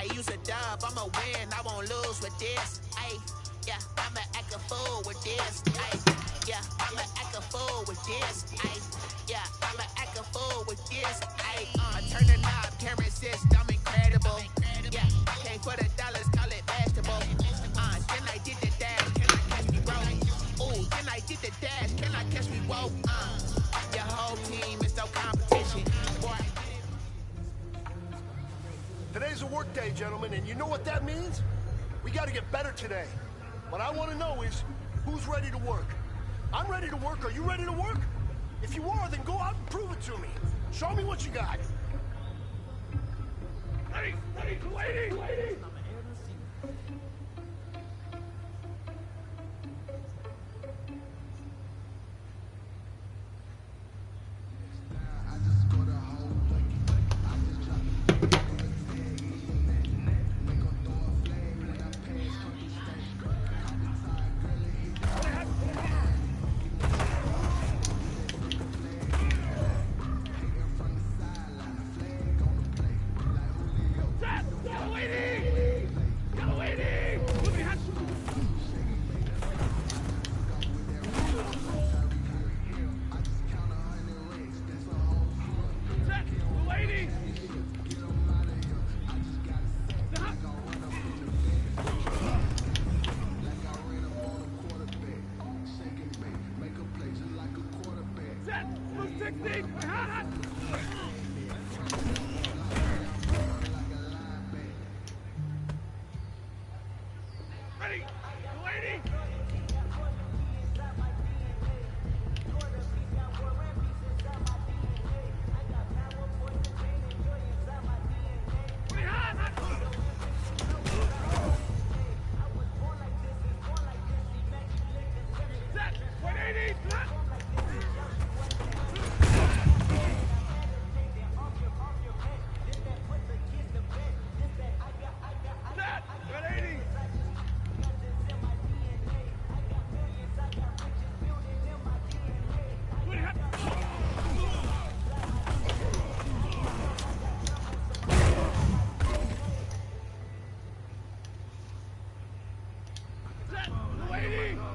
Ay, use a dub, I'ma win, I won't lose with this. Ay, yeah, I'ma act a fool with this. Ay, yeah, I'ma act a fool with this. Ay, yeah, I'ma act a fool with this. Ay, turn the knob, can't resist, I'm incredible. Yeah, came for the dollars, call it vegetable. Then I did the dash, can I catch me roll? Ooh, then I did the dash, can I catch me woke? Your whole team is no competition. Boy. Today's a work day, gentlemen, and you know what that means? We gotta get better today. What I want to know is, who's ready to work? I'm ready to work. Are you ready to work? If you are, then go out and prove it to me. Show me what you got. Waiting!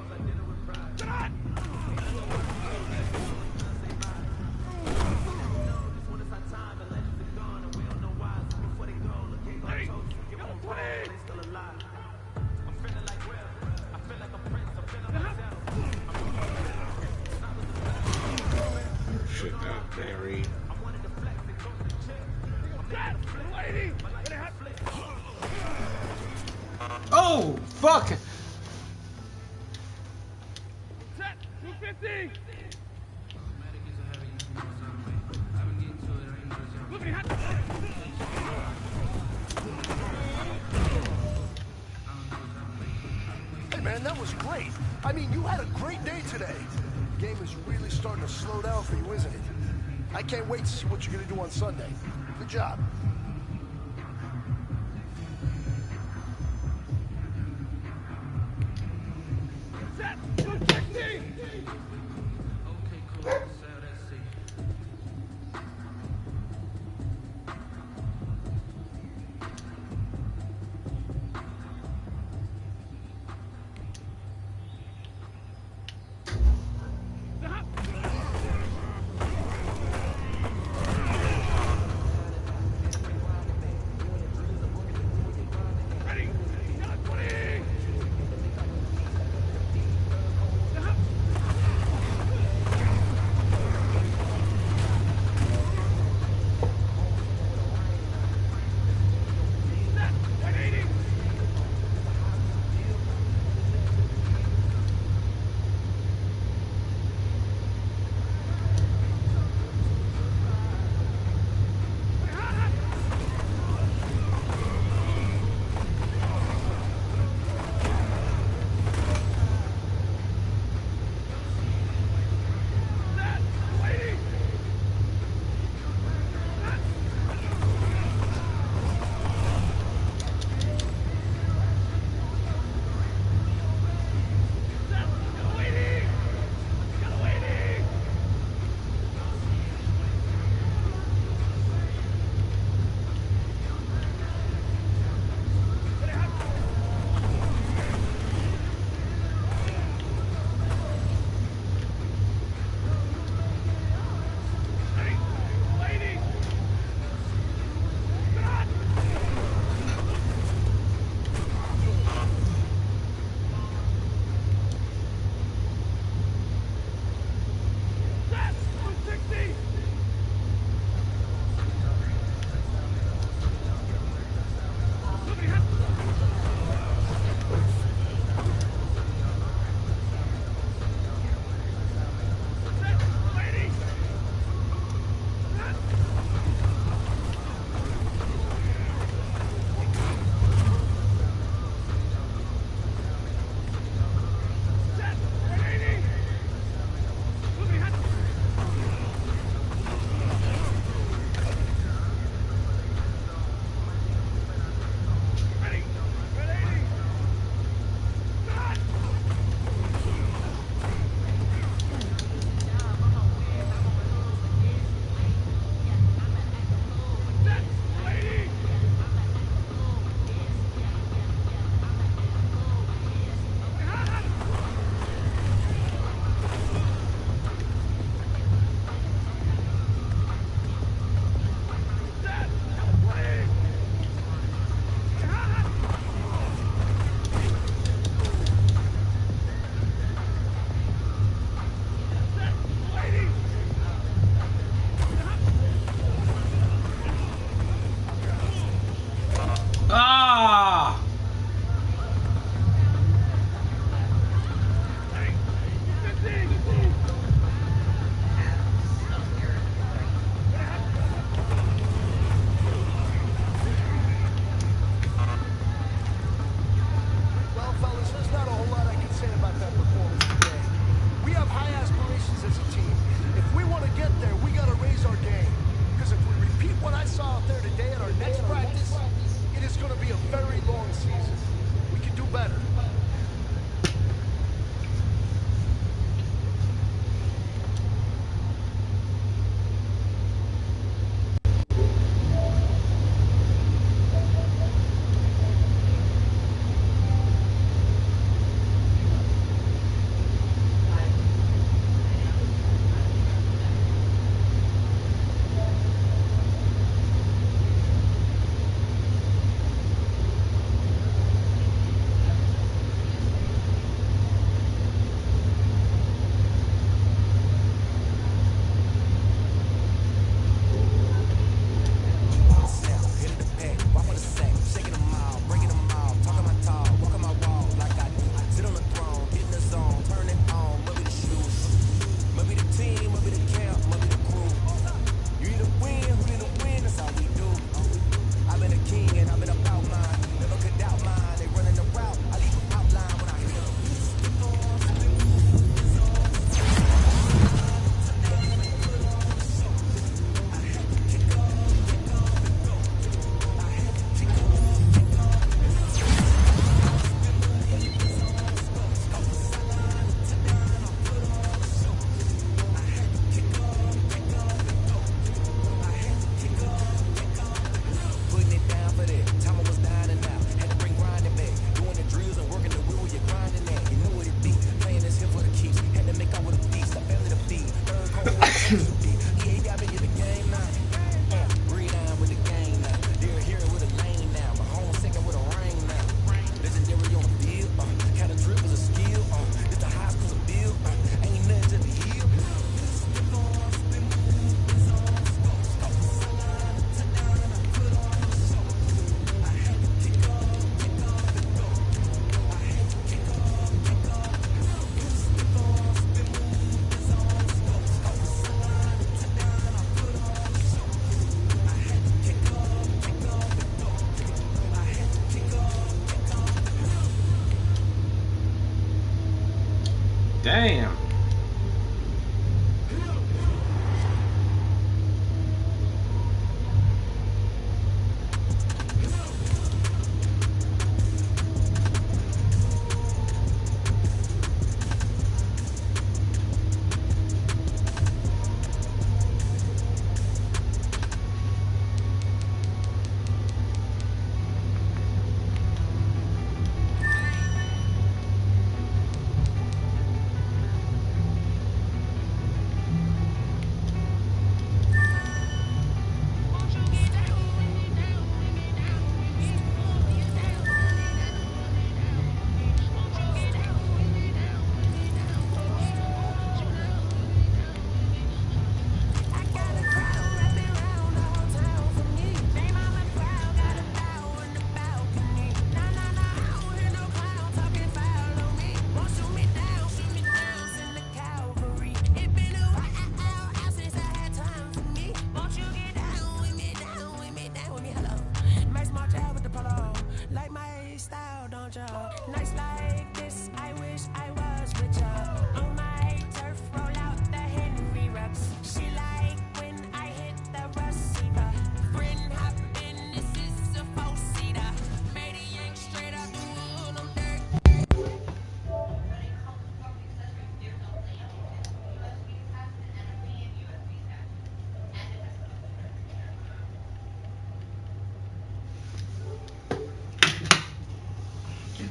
Oh, fuck! Set 250! Hey man, that was great. I mean, you had a great day today. The game is really starting to slow down for you, isn't it? I can't wait to see what you're gonna do on Sunday. Good job.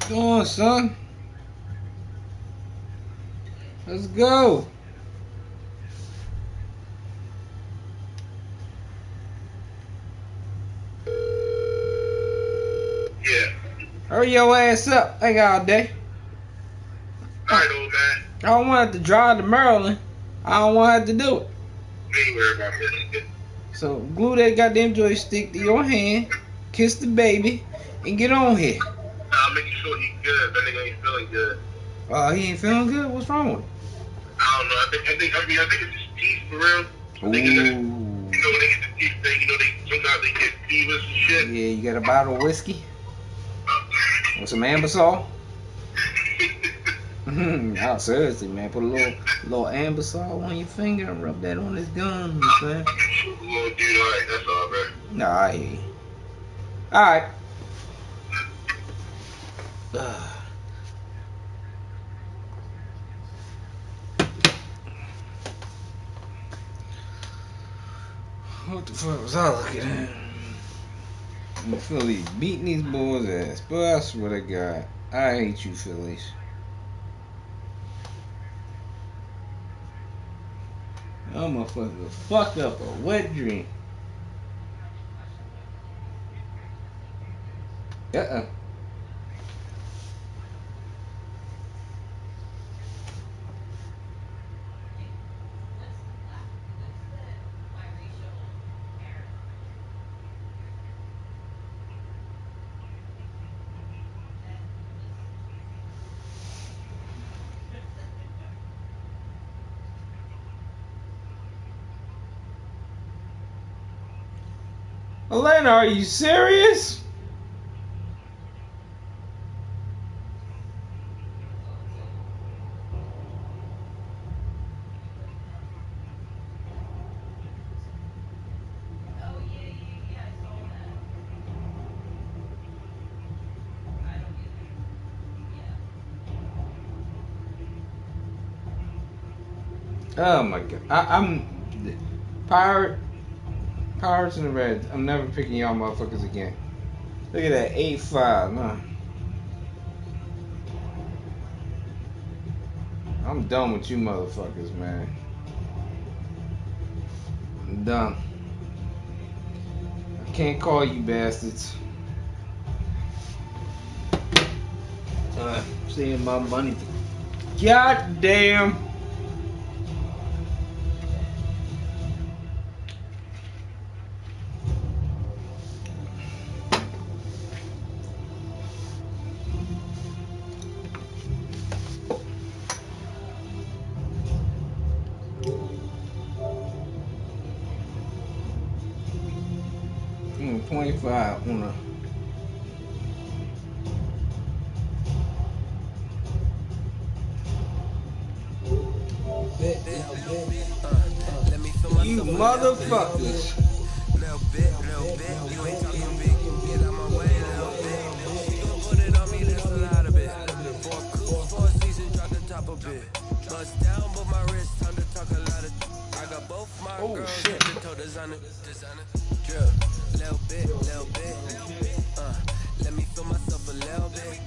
Come on, son. Let's go. Yeah. Hurry your ass up. I got all day. Alright, old man. I don't want to have to drive to Maryland. I don't want to have to do it. Ain't worried about this. So glue that goddamn joystick to your hand, kiss the baby, and get on here. I'll make sure he's good. That nigga ain't feeling good. He ain't feeling good? What's wrong with him? I don't know. I think it's his teeth for real. I think it's, you know, when they get the teeth thing, you know, sometimes they get fevers and shit. Yeah, you got a bottle of whiskey? With some Ambisol? No, seriously, man. Put a little Ambisol on your finger and rub that on his gum, you know what I'm saying? Little dude, alright, that's all, bro. Nah, I hear you. Alright. What the fuck was I looking at? The Phillies beating these boys' ass. But I swear to God, I hate you, Phillies. I'm a fuck up a wet dream. Elena, are you serious? Oh my God. I'm Pirates and the Reds. I'm never picking y'all motherfuckers again. Look at that 8-5. Nah. I'm done with you motherfuckers, man. I'm done. I can't call you bastards. Seeing my money. God damn. I'm 25 on a you motherfuckers. Little bit, you ain't talking big. Get out my way, little bit. She gon' put it on me, that's a lot of it. For a season, drop the top a bit. Bust down, but my wrist, time to talk a lot of. I got both my girls, head to toe, designer. Drip, little bit. Let me feel myself a little bit.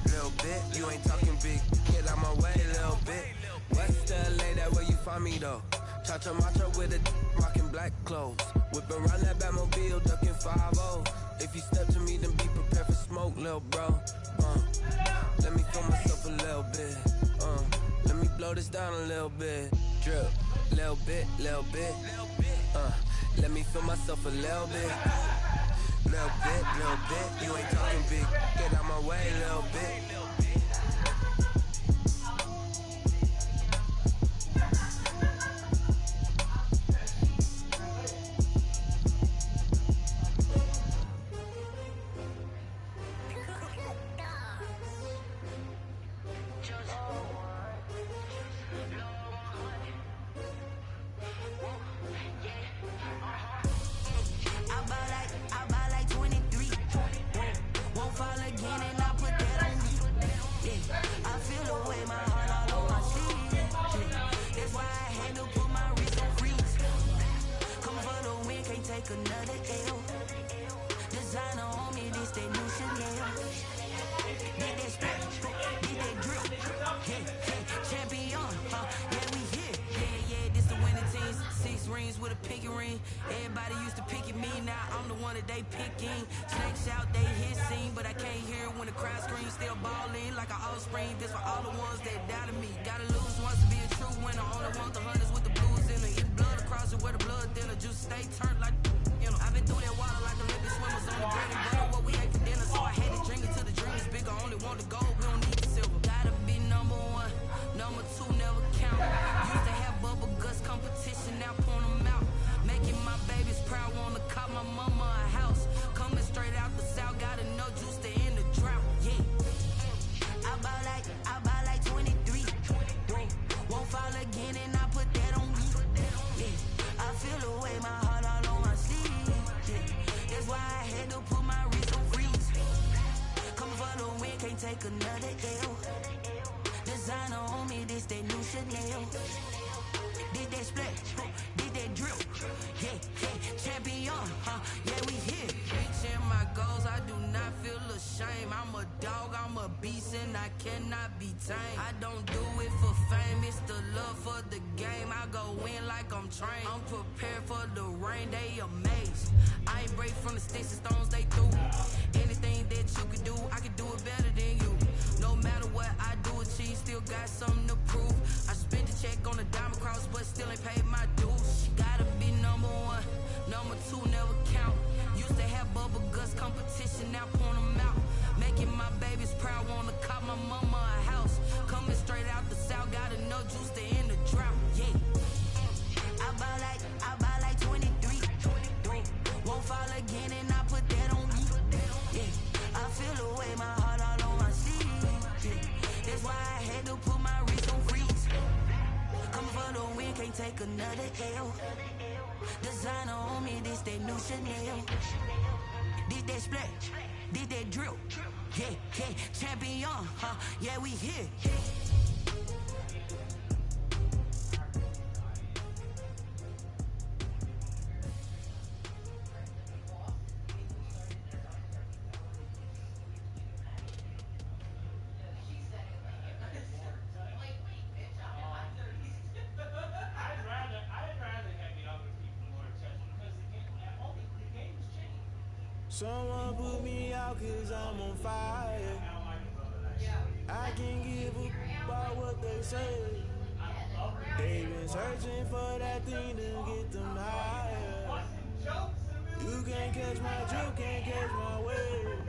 Little bit, you ain't talking big. Get out my way, little bit. West LA, that where you find me though. Cha-cha macha with a rockin' black clothes. Whip around that Batmobile, ducking 5-0. If you step to me, then be prepared for smoke, lil' bro. Let me feel myself a little bit. Let me blow this down a little bit. Drip, little bit. Let me feel myself a little bit. Little bit, you ain't talking big. Get out my way, little bit. I buy like 23. Won't fall again and I put that on me. Yeah, I feel the way my heart all on my sleeve. Yeah, that's why I had to put my wrist on freeze. Come for the win, can't take another L. Designer on me, this that new Chanel. dreams with a pinky ring. Everybody used to pick at me, now I'm the one that they picking. Snakes out, they hit scene, but I can't hear when the crowd screams. Still balling like an offspring. This for all the ones that doubted me. Gotta lose once to be a true winner. Only want the hunters with the blues in it. Eat blood across it where the blood thinner. Juice stay turned like I've been through that water like Olympic swimmers on the bread and butter. What we ate for dinner, so I had to drink it till the dream is bigger. Only want the gold, we don't need the silver. Gotta be number one, number two never count. Used to have bubble guts competition, now point them out. Making my babies proud, wanna cop my mama a house. Coming straight out the south, gotta know juice to end the drought. Yeah, I buy like 23. Won't fall again, and I put that on me. Yeah, I feel the way my heart all on my sleeve. That's why I had to put my wrist on freeze. Coming for the win, can't take another L. Designer on me, this that new Chanel. Did that split, did that drill. Yeah, champion, yeah, we here. Reaching my goals, I do not feel ashamed. I'm a dog, I'm a beast, and I cannot be tamed. I don't do it for fame, it's the love for the game. I go in like I'm trained. I'm prepared for the rain, they amazed. I ain't break from the sticks and stones they threw. Anything that you can do, I can do it better than you. No matter what I do, achieve, still got something to prove. I spent the check on the diamond cross, but still ain't paid my dues. Gotta be number one, number two never count. Used to have bubble guts competition, now point them out. Making my babies proud, wanna cop my mama a house. Coming straight out the south, gotta know juice to end the drought. Yeah, I buy like 23. Won't fall again, and I put that on me. Yeah, I feel the way my heart all on my sleeve. Yeah, that's why I had to put my wrist on freeze. Coming for the win, can't take another L. Designer on me, this that new Chanel. Did that split, did that drill. Yeah, champion, yeah, we here. Someone put me out cause I'm on fire. I can't give a about what they say. They've been searching for that thing to get them higher. You can't catch my drift, can't catch my wave.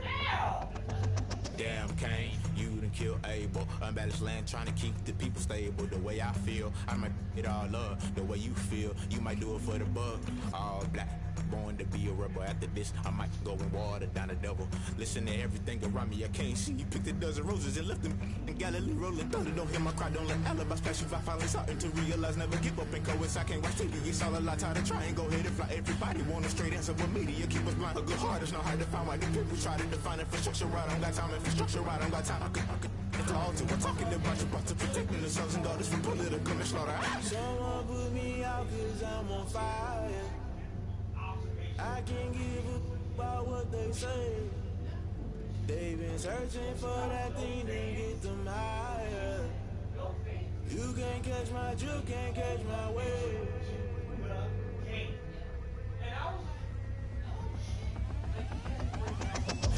Damn Kane, you done killed Abel. Unbalanced land, trying to keep the people stable. The way I feel, I might it all up. The way you feel, you might do it for the buck. All black, born to be a rebel. After this, I might go and water down the devil. Listen to everything around me, I can't see. You picked a dozen roses and left them in Galilee rolling thunder. Don't hear my cry, don't let alibis pass you. I finally starting to realize, never give up and coincide. I can't watch TV, it's all a lot. Tired of trying, go ahead and fly. Everybody want a straight answer, but media keep us blind. A good heart is not hard to find. Why the people try to define infrastructure right? I don't got time, infrastructure right? I don't got time. I could call to we're talking about you, about to protecting the sons and daughters from political and slaughter. Someone put me out cause I'm on fire. I can't give a about what they say. They've been searching for that thing to get them higher. You can't catch my drift, can't catch my wave.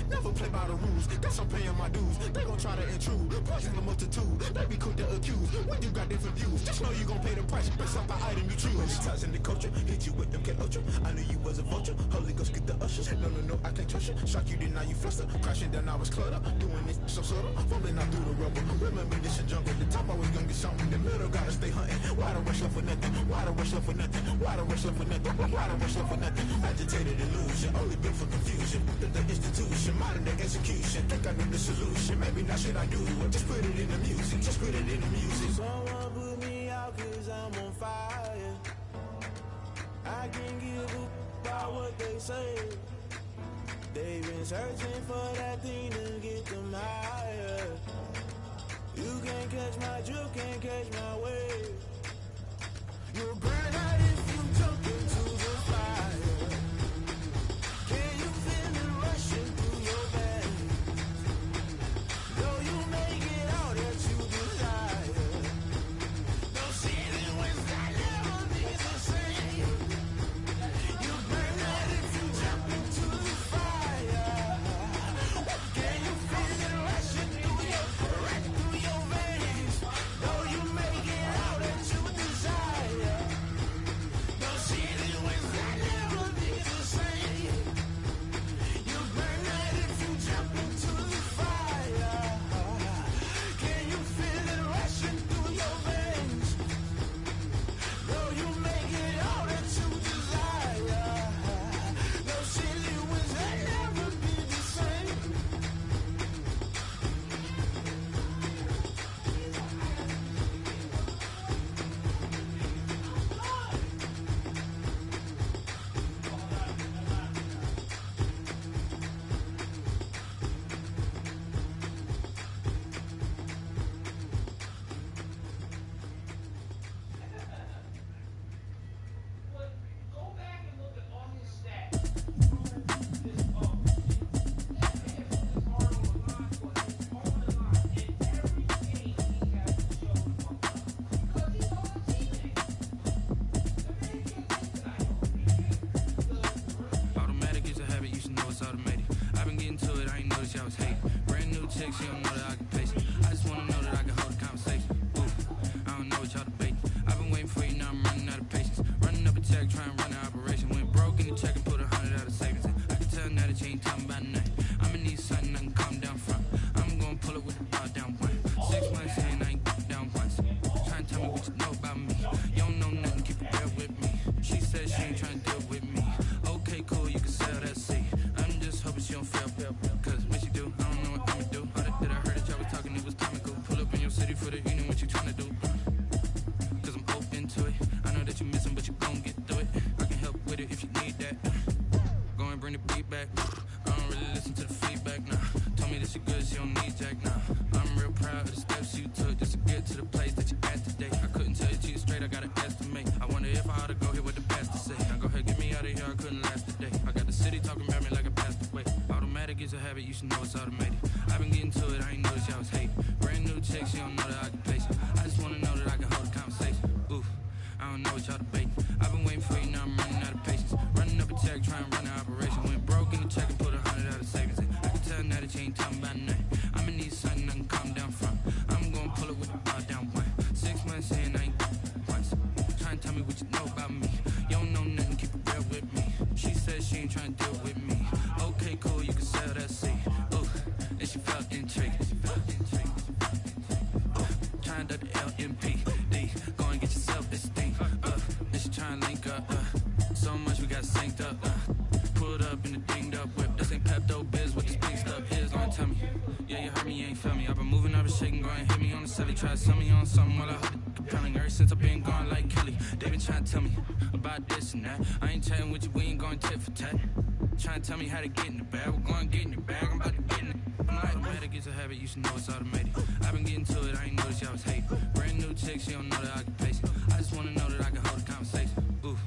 Never play by the rules, guess I'm paying my dues. They gon' try to intrude, poison the multitude. They be quick to accuse, when you got different views. Just know you gon' pay the price, based off the item you choose. Ties in the culture, hit you with them K-Ultra. I knew you was a vulture, Holy Ghost get the ushers. No, I can't trust you. Shock you, then now you fluster. Crashing down, I was cluttered. Doing this so subtle, fumbling out through the rubble. Remember this a jungle, the top always gonna get something. The middle gotta stay hunting. Why the rush left for nothing? Why the rush left for nothing? Why the rush left for nothing? Why the rush left for nothing? Agitated illusion, only built for confusion. The institution, modern day execution. Think I know the solution. Maybe not should I do it? Just put it in the music. Just put it in the music. Someone put me out cause I'm on fire. I can't give a about what they say. They've been searching for that thing to get them higher. You can't catch my drift, can't catch my wave. You'll burn out if you jump into the fire. Can you feel it rushing through your veins? Though you make it out that you desire. No ceiling when that never be the same. it's automated. I've been getting to it, I ain't noticed y'all was hating. Brand new chick, she don't know that I can pace it. I just wanna know that I can hold a conversation. Ooh, I don't know what y'all debating. I've been waiting for you, now I'm running out of patience. Running up a check, trying to run an operation. Went broke in the check and put 100 out of savings in. I can tell now that you ain't talking about nothing. I'ma need something I can calm down from. I'm gonna pull it with the bar down one. 6 months in, I ain't down once. Trying to tell me what you know about me. You don't know nothing, keep it real with me. She said she ain't trying to deal with me. Okay, cool, you can sell that seat. I'm just hoping she don't fail. Cause when she do, I don't know what I'ma do. All that I heard that y'all was talking, it was comical. Pull up in your city for the evening, what you trying to do? Cause I'm open to it. I know that you missing, but you gon' get through it. I can help with it if you need that. Go and bring the beat back. I don't really listen to the feedback, nah. Told me that she good, she don't need jack, nah. I'm real proud of the steps you took just to get to the place that you at today. I couldn't tell you to you straight, I gotta estimate. I wonder if I ought to go here with the pastor say. Now go ahead, get me out of here, I couldn't last today. I got the city talking about me like I passed away. Automatic is a habit, you should know it's automated. I've been getting to it, I ain't noticed y'all was hating. Brand new chick, she don't know that I can pace it. I just wanna know that I can hold a conversation. Ooh, I don't know what y'all debating. I've been waiting for you, now I'm running out of patience. Running up a check, trying to run an operation. Went broke in the check and put 100 out of savings in. I can tell now that you ain't talking about nothing. I'ma need something I can calm down from. I'm gonna pull it with the bar down one. 6 months in, I ain't once. Trying to tell me what you know about me. You don't know nothing, keep it real with me. She said she ain't trying to deal with me. Okay, cool, you can sell that seat. Ooh, and she felt intrigued. Trying to the LMPD. Go and get your self-esteem. And she trying to link up. So much we got synced up. Pulled up in the dinged up whip. This ain't Pepto Biz, what this big stuff is. Gonna tell me. Yeah, you heard me, you ain't felt me. I've been moving, I've been shaking, go and hit me on the celly. Try to sell me on something while I hold it compelling. Ever since I've been gone like Kelly, they been trying to tell me about this and that. I ain't chatting with you, we ain't going tit for tat. Trying to tell me how to get in the bag. We're going to get in the bag, I'm about to get in it. Automatic is a habit, you should know it's automated. I've been getting to it, I ain't noticed y'all was hating. Brand new chick, she don't know that I can pace it. I just wanna know that I can hold a conversation. Ooh,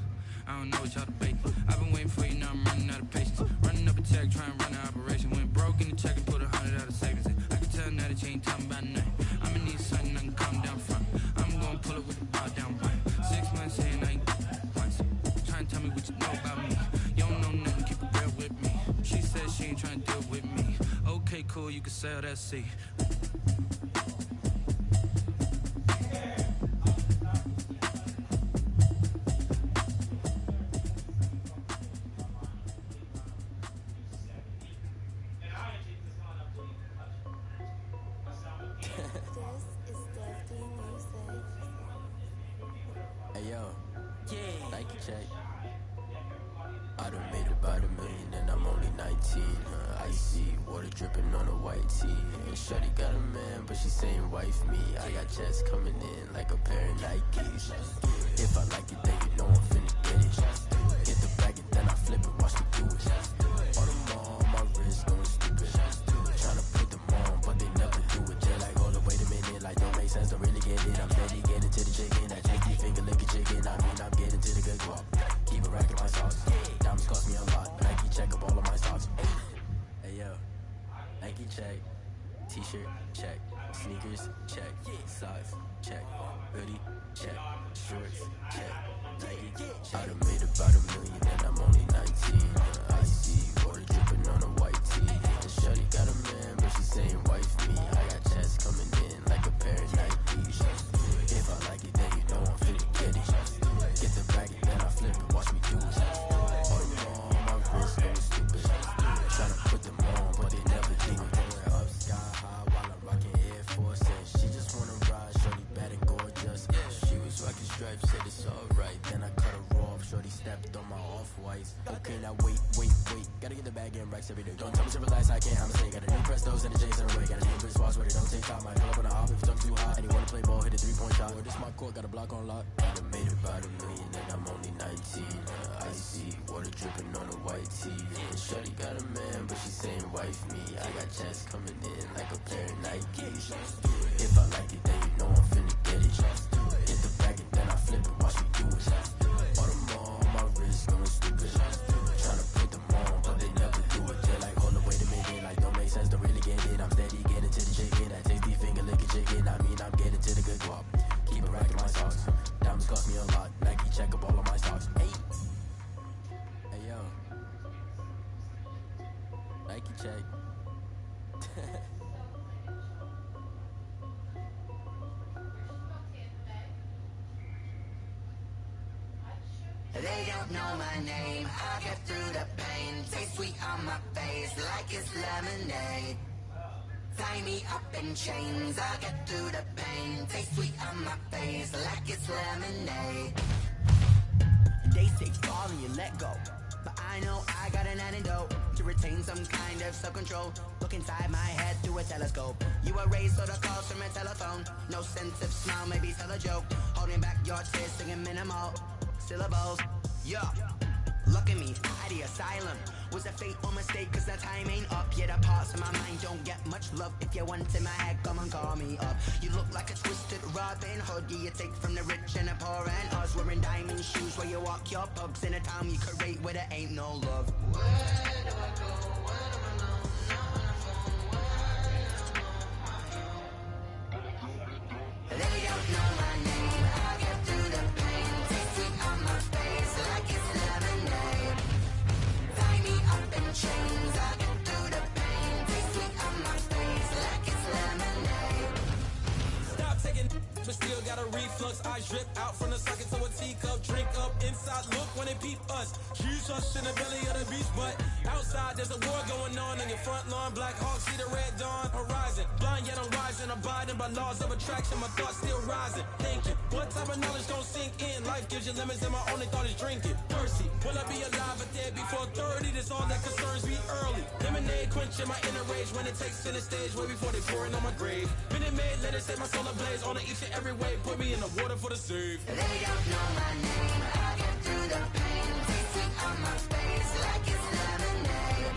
I don't know what y'all debating. I've been waiting for you, now I'm running out of patience. Running up a check, trying to run an operation. Went broke in the check and put 100 out of savings in. I can tell now that you ain't talking about nothing. I'ma need something I can calm down from. I'm gonna pull it with the bar down one. 6 months in, I ain't once. Trying to tell me what you know about me. You don't know nothing, keep it real with me. She said she ain't trying to deal with me. Okay, cool, you can sell that seat. Hey yo, Nike check. I done made about $1 million and I'm only 19. Icy water dripping on a white tee. And shorty got a man, but she saying wife me. I got checks coming in like a pair of Nikes. If I like it, then you know I'm finna get it. Get the bag and then I flip it, watch me do it. On them all, my wrist going stupid. Tryna put them on, but they never do it. They're like, hold up, wait a minute, like don't make sense, don't really get it. I'm steady getting to the chicken, that tasty finger licking chicken. I mean, I'm getting to the good guap. Keep it racking my sauce. Diamonds cost me a lot. Nike check up all of my stocks. Hey yo, Nike check. T-shirt check. Sneakers check. Socks check. Hoodie check. Shorts check. Nike check. I done made about $1 million and I'm only 19. Icy water dripping on a white tee. And shorty got a man, but she saying wife me. I got checks coming in like a pair of Nikes. If I like it, then you know I'm finna get it. Get the bag and then I flip it, watch me do it. On my wrist going stupid. Tryna put them on, but they never do it. Going up sky high while I'm rocking Air Force. And she just wanna ride, shorty bad and gorgeous. She was rocking stripes, said it's alright. Then I cut her off, shorty stepped on my off-whites. Okay, now wait. Gotta get the bag and racks every day. Don't tell me to relax, I can't, I'ma say. Got a new Prestos and a J's in a way. Got a new Chris Watch, where they don't take top. Might pull up on the hop if it's too hot. And you wanna play ball, hit a 3-point shot. Or this my court, got a block on lock. I done made about $1 million and I'm only 19. Icy water dripping on a white tee. And shorty got a man, but she saying wife me. I got checks coming in like a pair of Nikes. If I like it, then you know I'm finna get it. Get the bag and then I flip it, watch me do it. On them all, my wrist going stupid. Tryna put them on, but they never do it. They're like, hold up, wait a minute, like don't make sense, don't really get it. I'm steady getting to the chicken, that tasty finger licking chicken. I mean, I'm getting to the good guap. Keep it racking my socks. Diamonds cost me a lot. Nike check up all of my stocks. Hey yo. Nike check. They don't know my name, I get through the pain. Taste sweet on my face like it's lemonade. Tie me up in chains, I get through the pain. Taste sweet on my face like it's lemonade. They say fall and you let go, but I know I got an antidote to retain some kind of self-control. Look inside my head through a telescope. You erase all the calls from a telephone. No sense of smile, maybe tell a joke. Holding back your tears, singing minimal syllables. Yeah, look at me, at the asylum. Was a fate or mistake, cause the time ain't up. Yeah, the parts of my mind don't get much love. If you want in my head, come and call me up. You look like a twisted Robin Hood. Yeah, you take from the rich and the poor and us. Wearing diamond shoes where you walk your pugs. In a town you create where there ain't no love. Where do I go? Where do I know? They don't know my name, I get through the pain. Taste sweet on my face like it's lemonade. Tie me up in chains, I get through the pain. Taste sweet on my face like it's lemonade. Stop taking, but still got a reflux. I drip out from the socket to a teacup. Drink up inside, look when they peep us. Huge us in the belly of the beach, but outside there's a war going on in your front lawn. Black Hawk, see the red dawn horizon. Blind yet I'm rising, abiding by laws of attraction. My thoughts still rising. Thinking, what type of knowledge gon' sink in? Life gives you lemons and my only thought is drinking. Thirsty, will I be alive or dead before 30? That's all that concerns me early. Lemonade quenching my inner rage when it takes center stage way before they pour it on my grave. Minute Maid, let it set my soul ablaze on each and every way. Put me in the water for the save. They don't know my name, I get through the pain. Taste sweet on my face like it's lemonade.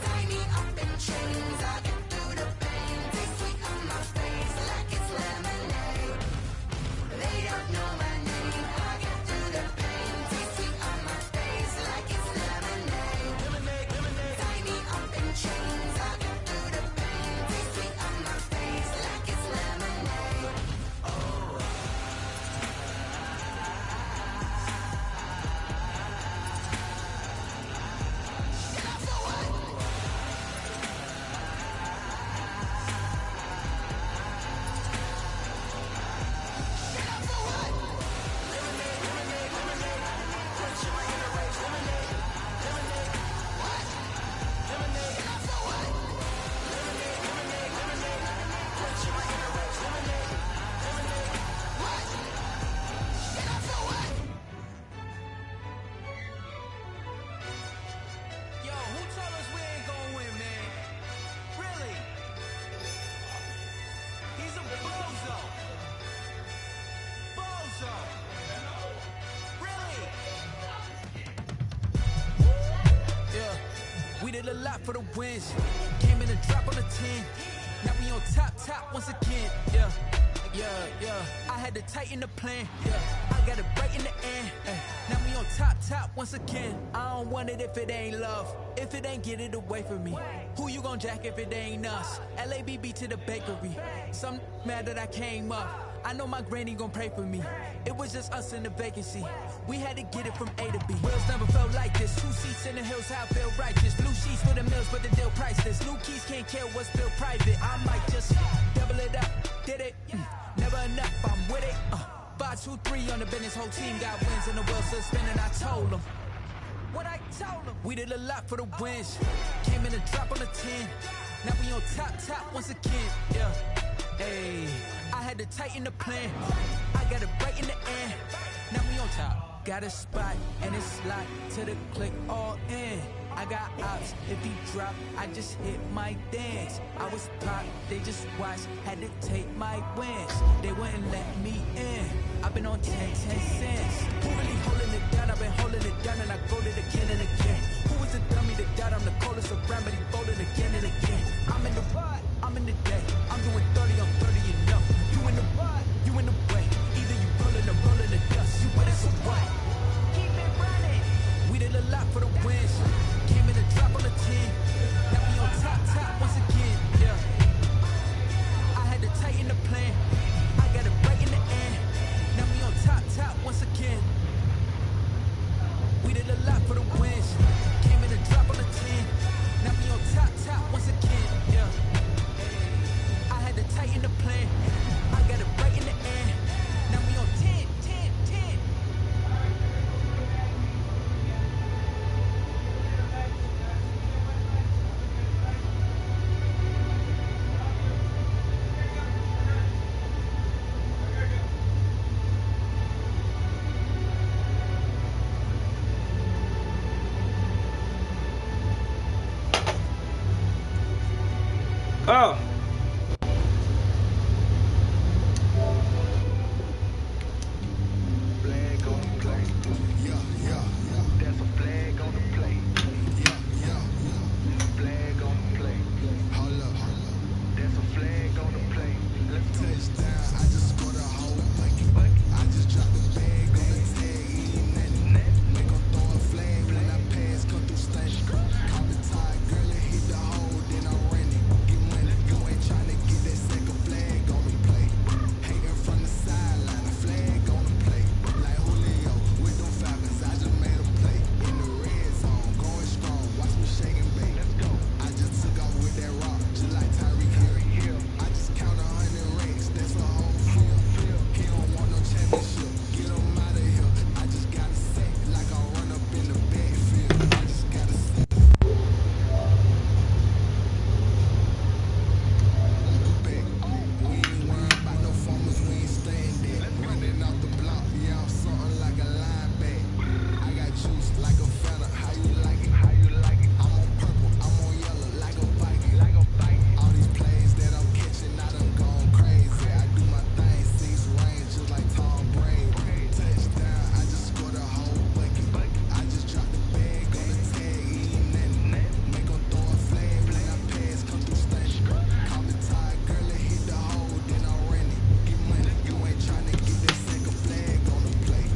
Tie me up in chains, I get through the pain. Taste sweet on my face like it's lemonade. They don't know my name, I get through the pain. Taste sweet on my face like it's lemonade. Lemonade, lemonade. Tie me up in chains, I get through the pain. Taste sweet on my face like it's lemonade. Yo, who told us we ain't gonna win, man? Really? He's a bozo. Bozo. Really? Yeah, we did a lot for the wins. Came in a drop on the 10. Now we on top once again. Yeah. I had to tighten the plan. Yeah, I got it right in the end. Now we on top once again. I don't want it if it ain't love. If it ain't, get it away from me. Who you gon' jack if it ain't us? LABB to the bakery. Some mad that I came up. I know my granny gon' pray for me. It was just us in the vacancy. We had to get it from A to B. Wheels never felt like this. 2 seats in the hills, how I feel righteous. Blue sheets for the mills, but the deal priceless. New keys can't care what's still private. I might just double it up. Did it? Never enough, I'm with it. 5, 2, 3 on the business. Whole team got wins and the wheels still spinning. I told them what I told them. We did a lot for the wins. Came in a drop on the 10. Now we on top once again. Yeah. Hey, I had to tighten the plan. I got it right in the end. Now we on top. Got a spot and it's slide to the click all in. I got ops, if he drop, I just hit my dance. I was pop, they just watched, had to take my wins. They wouldn't let me in. I've been on 10 cents. Who really holding it down? I've been holding it down and I go to the again and again. Who was the dummy that died? I'm the coldest around, but he folded again and again. I'm in the what? I'm in the day. I'm doing 30 on 30, you know. You in the what? You in the way. Either you rolling or rolling the dust. You with us or what? Keep it running. We did a lot for the wins. Came in a drop on the 10. Now we on top once again. Yeah. I had to tighten the plan. I got it right in the end. Now we on top once again. We did a lot for the wins. Came in a drop on the 10. Now we on Oh. Flag on the play. That's a flag on the play. Flag on the play. Hold up. That's a flag on the play. Let's touchdown. I just scored a whole bucket. I just dropped the bag on the tag. Ain't nothing. Make 'em throw a flag when I pass. Come through stunning. Call me tired, girl, and hit the hole. Then I ran it. Get money. You ain't tryna get that second flag on the play. Hating from the sideline. A flag on the play. Like Julio with them Falcons. I just made a play. In the red zone. Going strong. Watch me shake and bake. Let's go. I just took off with that rock. Just like Tyreek Hill. I just count 100 racks. That's a whole field. He don't want no championship. Get him out of here. I just gotta say, like I run up in the backfield. I just gotta say. We ain't worried about no farmers. We ain't staying there. Running off the block. Yeah, I'm something like a linebacker. I got juice like a Fanta. How you like it? I'm on purple. I'm on yellow like a Viking. All these plays that I'm catching, I done gone crazy. I do my thing, 6 range just like Tom Brady. Touchdown, I just scored a whole bucket. I just dropped the bag on the tag, ain't nothing. Make 'em throw a flag when I pass, come through stunning. Call me tired, girl, and hit the hole, then I ran it. Get money, you ain't tryna get that second flag on the play.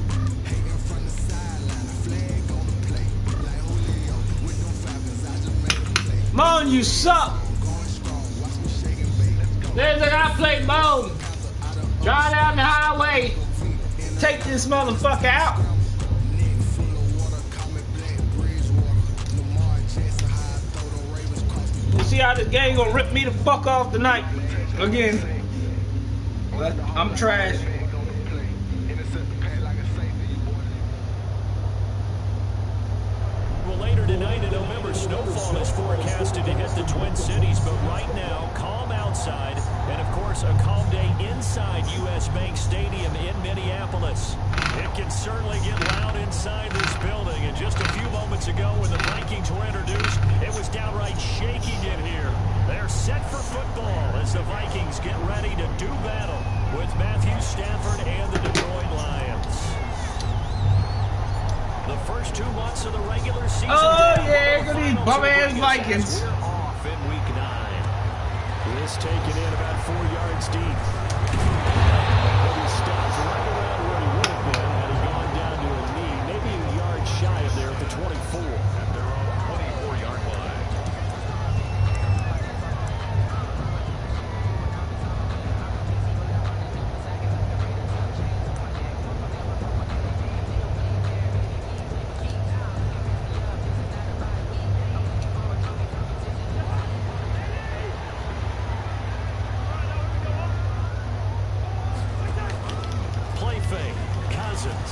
Hating from the sideline, a flag on the play. Like Julio with them Falcons, I just made a play. Moan, you suck. Going strong, watch me shake and bake. Let's go. There's a guy playing Moan. Drive down the highway. Take this motherfucker out. Neck full of water, call me Black Bridgewater. Lamar Jackson, how I throw the Ravens cross the You see how this game gonna rip me the fuck off tonight? Again. But I'm trash. flag on the play. Intercept the pass like a safety, boy. Well, later tonight in November, snowfall is forecasted to hit the Twin Cities, but right now, calm outside, and of course, a calm day inside U.S. Bank Stadium in Minneapolis. It can certainly get loud inside this building, and just a few moments ago when the Vikings were introduced, it was downright shaking in here. They're set for football as the Vikings get ready to do battle with Matthew Stafford and the Detroit Lions. The first 2 months of the regular season. Oh yeah, go these bum ass Vikings. We're off in week 9. This taken in about 4 yards deep. But he stops right around where he would have been had he gone down to a knee, maybe a yard shy of there at the 24. At their own 24-yard line. Play fake. Cousins.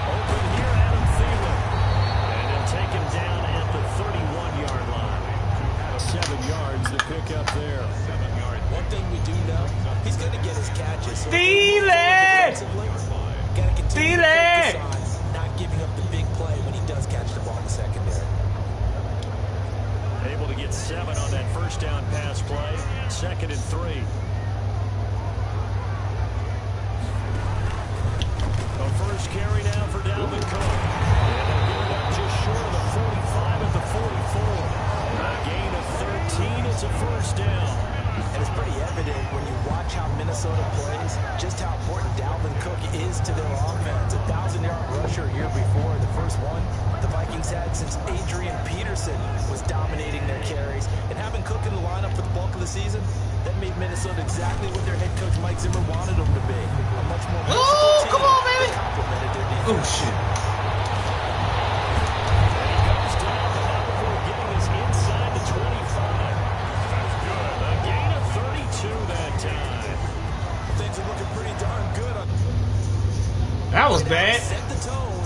Open here, Adam Thielen. And he'll take him down at the 31-yard line. 7 yards to pick up there. 7 yards. One thing we do know, he's going to get his catches. Thielen! Got to continue to Thielen! focus on not giving up the big play when he does catch the ball in the secondary. Able to get 7 on that first down pass play. 2nd and 3. A first carry now for Dalvin Cook. And they'll give it up just short of the 45 at the 44. A gain of 13. It's a first down. And it's pretty evident when you watch how Minnesota plays, just how important Dalvin Cook is to their offense. 1,000-yard rusher a year before, the first one the Vikings had since Adrian Peterson was dominating their carries. And having Cook in the lineup for the bulk of the season, that made Minnesota exactly what their head coach Mike Zimmer wanted them to be. A much more versatile team come on, baby! that complemented their defense. Oh shit. And he goes down now before getting us inside the 25. That's good. A gain of 32 that time. Things are looking pretty darn good. That was bad. Set the tone,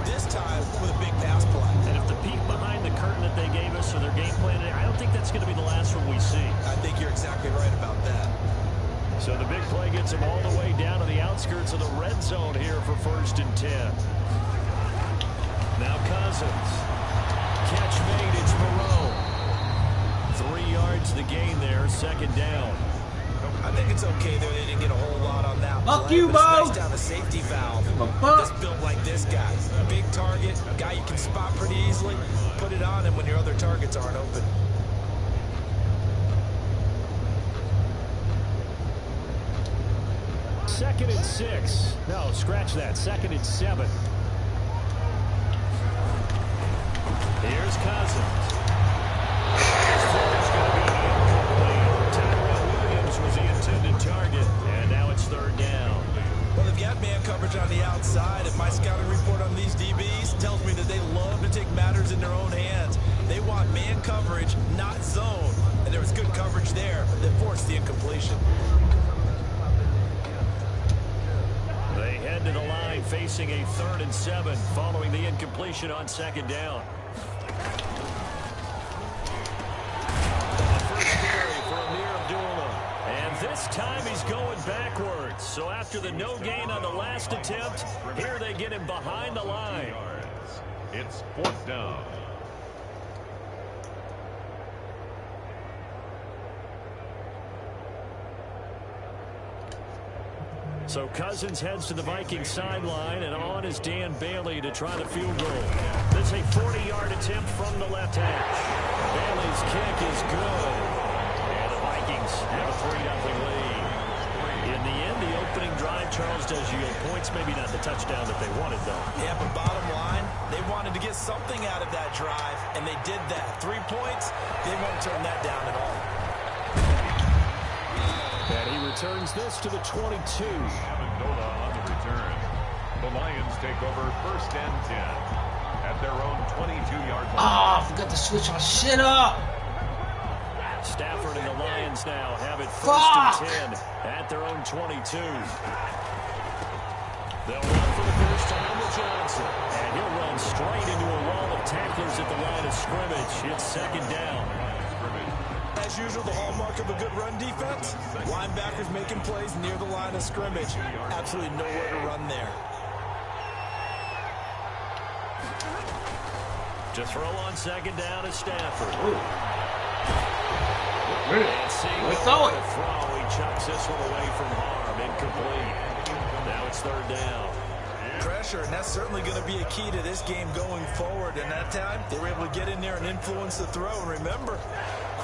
this time with a big pass play. And if the peek behind the curtain that they gave us or their game plan, I don't think that's going to be the last one we see. I think you're exactly right about that. So the big play gets him all the way down to the outskirts of the red zone here for 1st and 10. Now Cousins. Catch made, it's Moreau. 3 yards yards the gain there, second down. I think it's okay there. They didn't get a whole lot on that Fuck play, you, but it's Bo. nice to have a safety valve. Fuck. Just built like this guy. Big target, a guy you can spot pretty easily. Put it on him when your other targets aren't open. Second and 6. No, scratch that. Second and 7. Here's Cousins. His throw is going to be incomplete. Tyrell Williams was the intended target, and now it's third down. Well, they've got man coverage on the outside, and my scouting report on these DBs tells me that they love to take matters in their own hands. They want man coverage, not zone. And there was good coverage there that forced the incompletion. They head to the line facing a 3rd and 7 following the incompletion on second down. And this time he's going backwards. So after the no gain on the last attempt, here they get him behind the line. It's 4th down. So Cousins heads to the Vikings sideline, and on is Dan Bailey to try the field goal. This is a 40-yard attempt from the left hash. Bailey's kick is good. And the Vikings have a 3-0 lead. In the end, the opening drive, Charles, does yield points. Maybe not the touchdown that they wanted, though. Yeah, but bottom line, they wanted to get something out of that drive, and they did that. 3 points, they won't turn that down at all. And he returns this to the 22. Amendola on the return. The Lions take over 1st and 10 at their own 22-yard line. Ah, I forgot to switch my shit up. Stafford and the Lions now have it 1st Fuck. and 10 at their own 22. They'll run for the first time with Johnson. And he'll run straight into a wall of tacklers at the line of scrimmage. It's second down. As usual, the hallmark of a good run defense, linebackers making plays near the line of scrimmage. Absolutely nowhere to run there. To throw on second down is Stafford. Let's throw it. He chucks this one away from harm. Incomplete. Now it's third down. Pressure, and that's certainly going to be a key to this game going forward. And that time, they were able to get in there and influence the throw. And remember,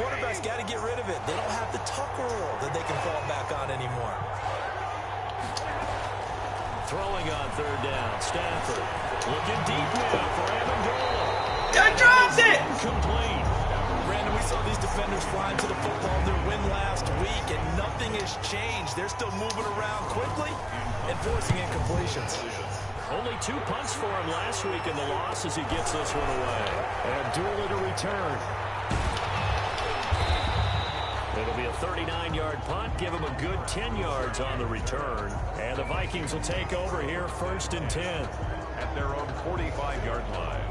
quarterbacks got to get rid of it. They don't have the tuck rule that they can fall back on anymore. Throwing on third down. Stafford looking deep now for Amendola. I dropped it! Complete. Brandon, we saw these defenders flying to the football in their win last week, and nothing has changed. They're still moving around quickly and forcing incompletions. Only 2 punts for him last week in the loss as he gets this one away. Abdullah to return. It'll be a 39-yard punt. Give him a good 10 yards on the return. And the Vikings will take over here 1st and 10. At their own 45-yard line.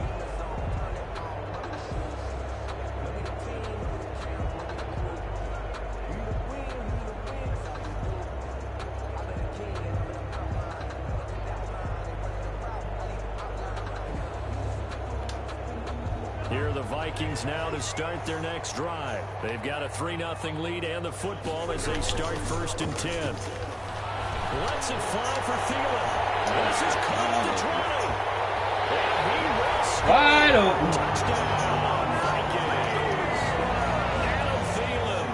Here are the Vikings now to start their next drive. They've got a 3-0 lead and the football as they start 1st and 10. Lets it fly for Thielen. This is caught at the 20. And he will score. Wide open. Touchdown, Vikings. Adam Thielen,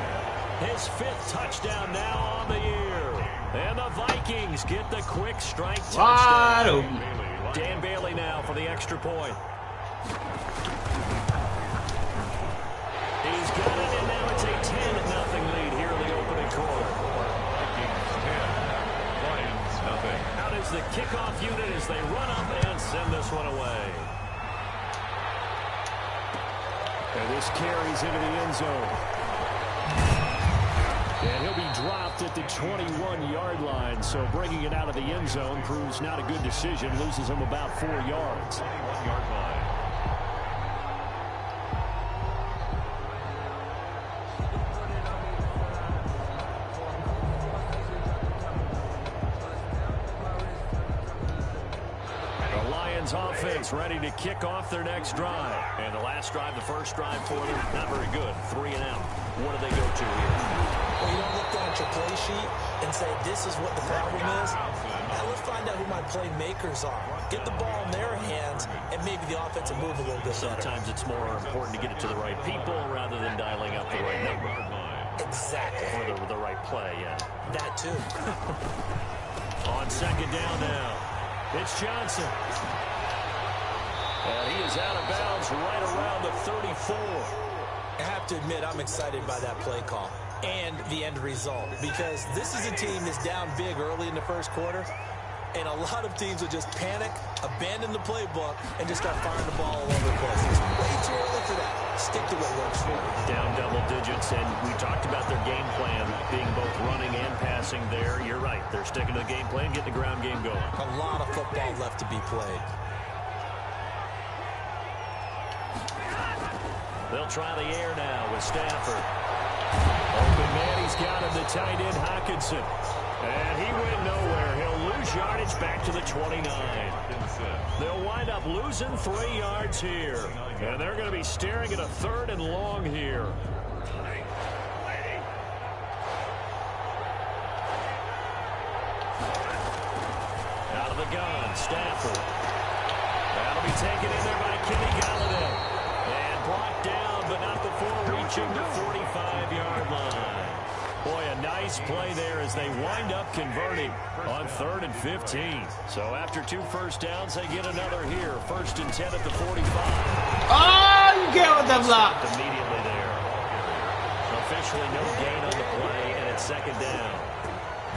his 5th touchdown now on the year. And the Vikings get the quick strike Wide touchdown. open. Dan Bailey now for the extra point. He's got it, and now it's a 10-0 lead here in the opening quarter. Vikings 10, Lions nothing. Out is the kickoff unit as they run up and send this one away. And this carries into the end zone. And he'll be dropped at the 21-yard line, so bringing it out of the end zone proves not a good decision. Loses him about 4 yards. 21-yard line. Offense ready to kick off their next drive. And the last drive, the first drive for them, not very good. 3 and out. what do they go to here? Well, you don't look down at your play sheet and say, this is what the problem is. Now let's find out who my playmakers are. Get the ball in their hands, and maybe the offense will move a little bit better. Sometimes it's more important to get it to the right people rather than dialing up the right number. Exactly. Or the right play, yeah. That too. On second down now, it's Johnson. And he is out of bounds right around the 34. I have to admit, I'm excited by that play call and the end result, because this is a team that's down big early in the first quarter, and a lot of teams will just panic, abandon the playbook, and just start firing the ball all over the place. It's way too early for that. Stick to what works for you. Down double digits, and we talked about their game plan being both running and passing there. You're right. They're sticking to the game plan, getting the ground game going. A lot of football left to be played. They'll try the air now with Stafford. Open man, he's got him, the tight end Hockenson. And he went nowhere. He'll lose yardage back to the 29. They'll wind up losing 3 yards here. And they're going to be staring at a 3rd and long here. Out of the gun, Stafford. That'll be taken in there by Kenny Galladay. And blocked down, but not before reaching the 45-yard line. Boy, a nice play there as they wind up converting on 3rd and 15. So after 2 first downs, they get another here. 1st and 10 at the 45. Oh, you get with the block. Immediately there. Officially no gain on the play, and it's 2nd down.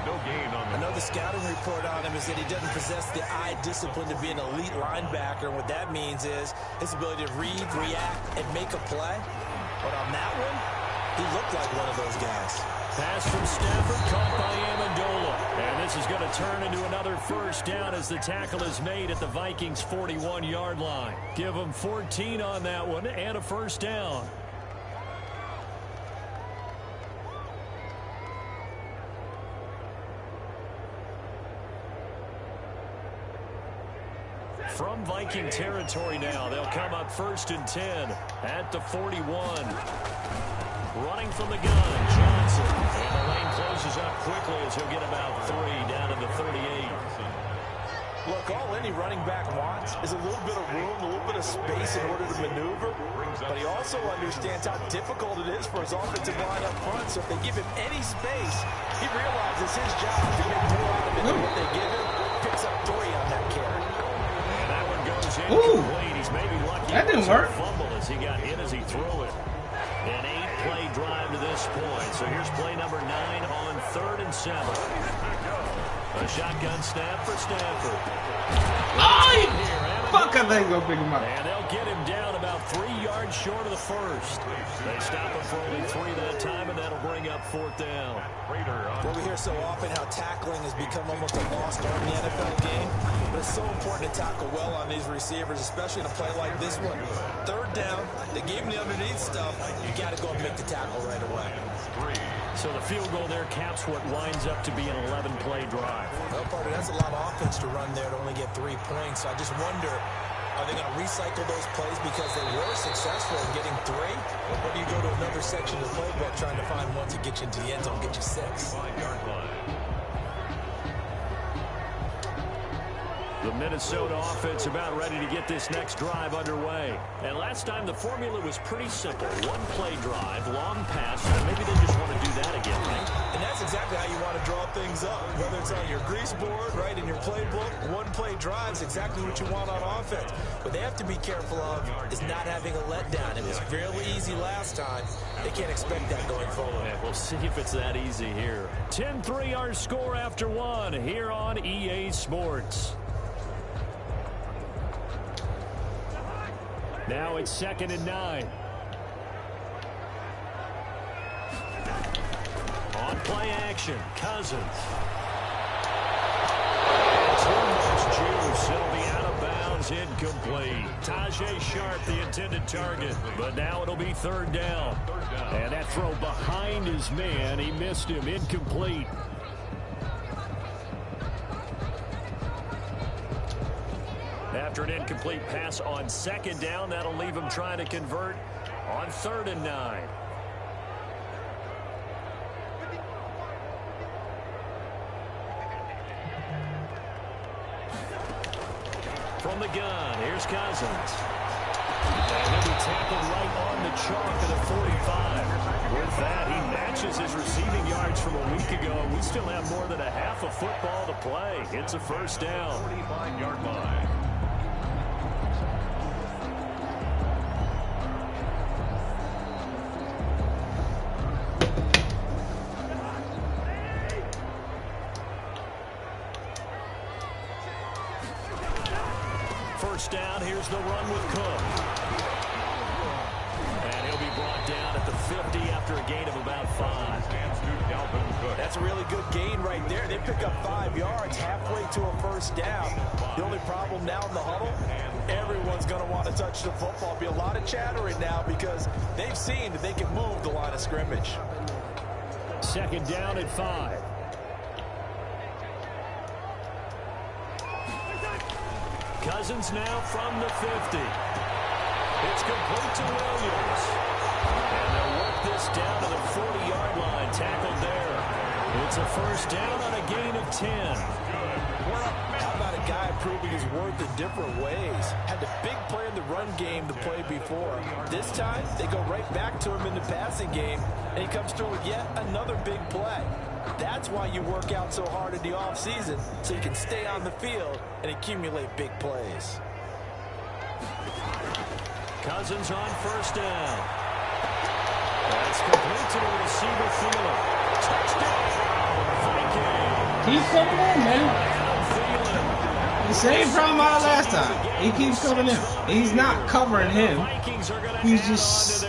No gain on the I know the scouting report on him is that he doesn't possess the eye discipline to be an elite linebacker. And what that means is his ability to read, react, and make a play. But on that one, he looked like one of those guys. Pass from Stafford, caught by Amendola. And this is going to turn into another 1st down as the tackle is made at the Vikings' 41-yard line. Give them 14 on that one and a 1st down. From Viking territory now, they'll come up 1st and 10 at the 41. Running from the gun, Johnson. And the lane closes up quickly as he'll get about 3 down to the 38. Look, all any running back wants is a little bit of room, a little bit of space in order to maneuver. But he also understands how difficult it is for his offensive line up front. So if they give him any space, he realizes his job to get more out of it than what they give him. Picks up 3 on that carry. And that one goes incomplete. He's maybe lucky. That didn't work. Fumble as he got hit as he threw it. An 8-play drive to this point. So here's play number 9 on 3rd and 7. A shotgun snap for Stafford. Fuck, I think go pick him up. And they'll get him down about 3 yards short of the 1st. They stop him for only 3 that time, and that'll bring up 4th down. Well, we hear so often how tackling has become almost a lost art in the NFL game. But it's so important to tackle well on these receivers, especially in a play like this one. 3rd down, they gave him the underneath stuff. You got to go and make the tackle right away. So the field goal there caps what winds up to be an 11-play drive. Well, partner, that's a lot of offense to run there to only get 3 points. So I just wonder, are they going to recycle those plays because they were successful in getting 3? Or do you go to another section of the playbook trying to find one to get you into the end zone, get you 6? 5-yard line. The Minnesota offense about ready to get this next drive underway. And last time the formula was pretty simple. 1-play drive, long pass, and maybe they just want to do that again, right? And that's exactly how you want to draw things up. Whether it's on your grease board, right, in your playbook, 1-play drive is exactly what you want on offense. What they have to be careful of is not having a letdown. It was fairly easy last time. They can't expect that going forward. Yeah, we'll see if it's that easy here. 10-3 our score after 1 here on EA Sports. Now it's 2nd and 9. On play action, Cousins. Too much juice. It'll be out of bounds, incomplete. Tajay Sharp, the intended target. But now it'll be 3rd down. And that throw behind his man. He missed him, incomplete. After an incomplete pass on 2nd down, that'll leave him trying to convert on 3rd and 9. the gun. Here's Cousins. And he'll be tackled right on the chalk of the 45. With that, he matches his receiving yards from a week ago. We still have more than a half a football to play. It's a first down. 45-yard line. First down, here's the run with Cook. And he'll be brought down at the 50 after a gain of about 5. That's a really good gain right there. They pick up 5 yards halfway to a first down. The only problem now in the huddle, everyone's going to want to touch the football. Be a lot of chattering now because they've seen that they can move the line of scrimmage. Second down at 5. Cousins now from the 50. It's complete to Williams. And they'll work this down to the 40-yard line. Tackled there. It's a first down on a gain of 10. How about a guy proving his worth in different ways? Had the big play in the run game the play before. This time, they go right back to him in the passing game, and he comes through with yet another big play. That's why you work out so hard in the offseason, so you can stay on the field and accumulate big plays. Cousins on first down. That's complete to the receiver Thielen. Touchdown! Viking. Keep coming in, man. The same problem I had last time. He keeps coming in. He's not covering him. He's just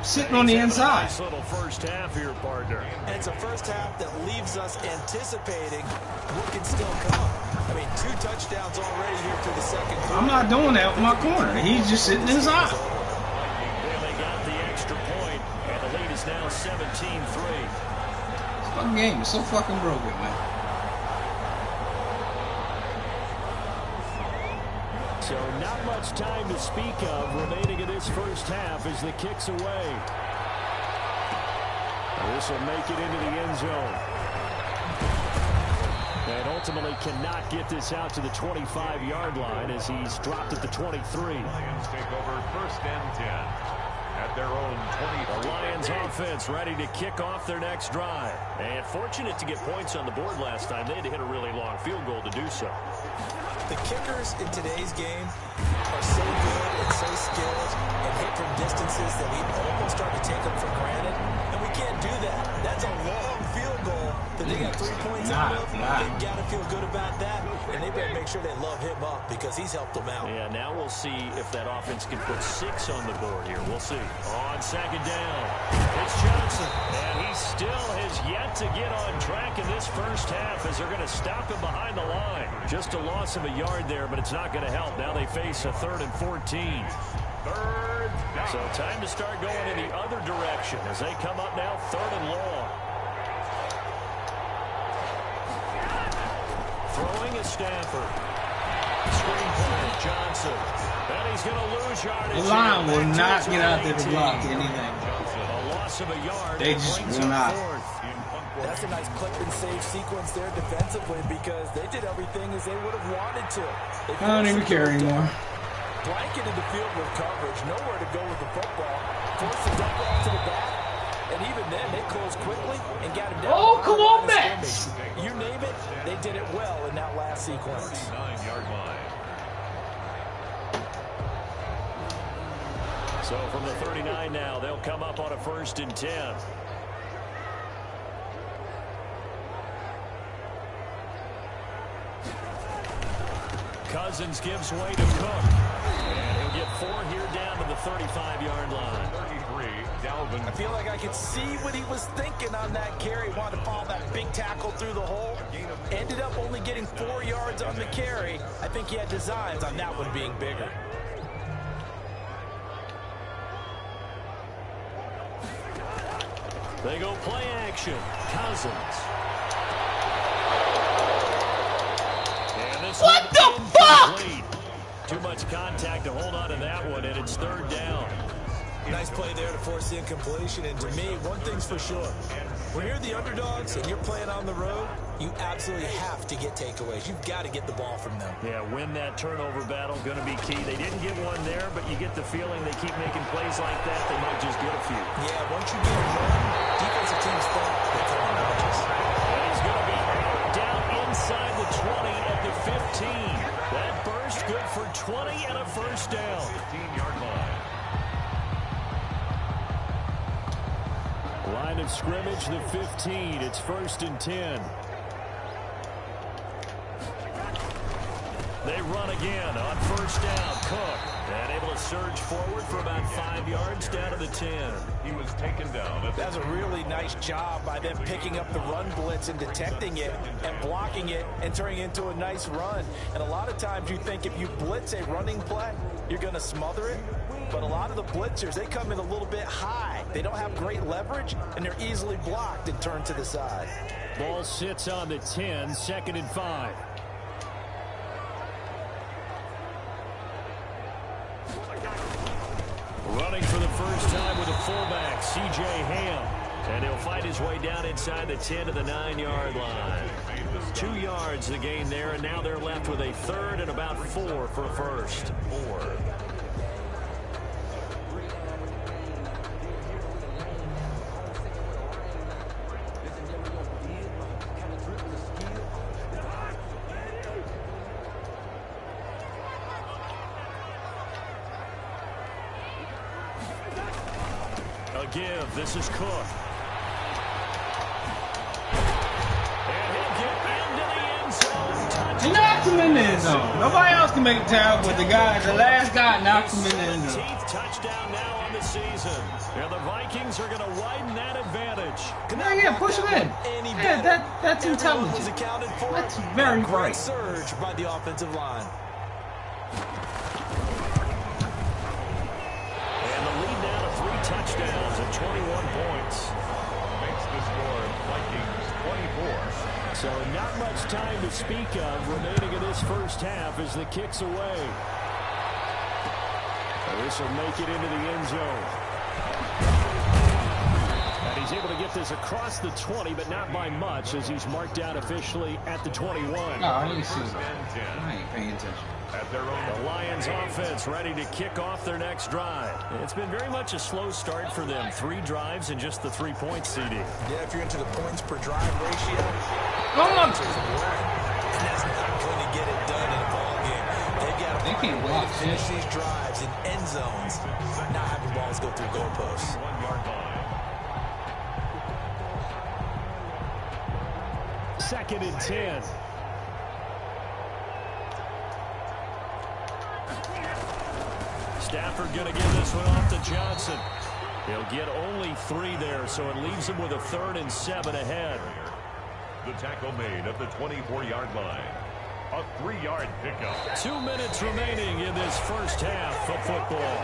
sitting on the inside. Nice little first half here, partner. And it's a first half that leaves us anticipating what can still come. I mean, 2 touchdowns already here through the second quarter. I'm not doing that with my corner. He's just sitting inside. Well, they got the extra point, and the lead is now 17-3. This fucking game is so fucking broken, man. So not much time to speak of remaining in this first half as the kick's away. This will make it into the end zone. And ultimately cannot get this out to the 25-yard line as he's dropped at the 23. Lions take over first and 10 at their own 20. The Lions offense ready to kick off their next drive. And fortunate to get points on the board last time. They had to hit a really long field goal to do so. The kickers in today's game are so good and so skilled and hit from distances that we almost start to take them for granted. And we can't do that. That's a long field goal that they got 3 points out of. They've got to feel good about that. And they better make sure they love him up because he's helped them out. Yeah, now we'll see if that offense can put 6 on the board here. We'll see. On second down, it's Johnson. And he still has yet to get on track in this first half as they're going to stop him behind the line. Just a loss of a yard there, but it's not going to help. Now they face a 3rd and 14. Third down. So time to start going in the other direction as they come up now 3rd and long. Throwing is Stafford. Screen play, Johnson. And he's going to lose yardage. The line will not get out there to block anything. A loss of a yard. They just will not. That's a nice clip and save sequence there defensively because they did everything as they would have wanted to. I don't even care anymore. Blanketed the field with coverage, nowhere to go with the football. Forced the dump off to the back, and even then they closed quickly and got him down. Oh, come on, Max! You name it, they did it well in that last sequence. 9-yard line. So from the 39 now, they'll come up on a 1st and 10. Cousins gives way to Cook. And he'll get 4 here down to the 35-yard line. 33, Dalvin. I feel like I could see what he was thinking on that carry. Wanted to follow that big tackle through the hole. Ended up only getting 4 yards on the carry. I think he had designs on that one being bigger. They go play action. Cousins. What the fuck? Too much contact to hold on to that one, and it's 3rd down. Nice play there to force the incompletion. And to me, one thing's for sure. When you're the underdogs and you're playing on the road, you absolutely have to get takeaways. You've got to get the ball from them. Yeah, win that turnover battle, going to be key. They didn't get one there, but you get the feeling they keep making plays like that, they might just get a few. Yeah, once you get one, defensive teams think they come in bunches. And he's going to be down inside the 20 at the 15. That burst good for 20 and a first down. 15-yard line. Line of scrimmage, the 15. It's 1st and 10. They run again on 1st down. Cook, and able to surge forward for about 5 yards down to the 10. He was taken down. That's a really nice job by them picking up the run blitz and detecting it and blocking it and turning it into a nice run. And a lot of times you think if you blitz a running play, you're going to smother it. But a lot of the blitzers, they come in a little bit high. They don't have great leverage, and they're easily blocked and turned to the side. Ball sits on the 10, 2nd and 5. Running for the first time with a fullback, C.J. Ham. And he'll fight his way down inside the 10 to the 9-yard line. 2 yards the gain there, and now they're left with a 3rd and about 4 for a first. 4. Give. This is Cook. And he'll get into the end zone. He knocked him in the end zone. Nobody else can make a tackle, but the last guy knocked him in the end zone. 17th touchdown now on the season. And the Vikings are going to widen that advantage. Yeah, push him in. Yeah, that's intelligent. That's very bright. Surge by the offensive line. Touchdowns and 21 points. Makes the score Vikings 24. So not much time to speak of remaining in this first half as the kick's away. This will make it into the end zone. And he's able to get this across the 20, but not by much as he's marked down officially at the 21. No, I didn't see that. I ain't paying attention. The Lions offense ready to kick off their next drive. It's been very much a slow start for them. 3 drives and just the 3 points, CD. Yeah, if you're into the points per drive ratio, and that's not going to get it done in a ball game. They've got to finish these drives in end zones, not having balls go through goalposts. 1-yard line. 2nd and 10. Stafford going to give this one off to Johnson. He'll get only 3 there, so it leaves him with a 3rd and 7 ahead. The tackle made at the 24-yard line. A 3-yard pickup. 2 minutes remaining in this first half of football.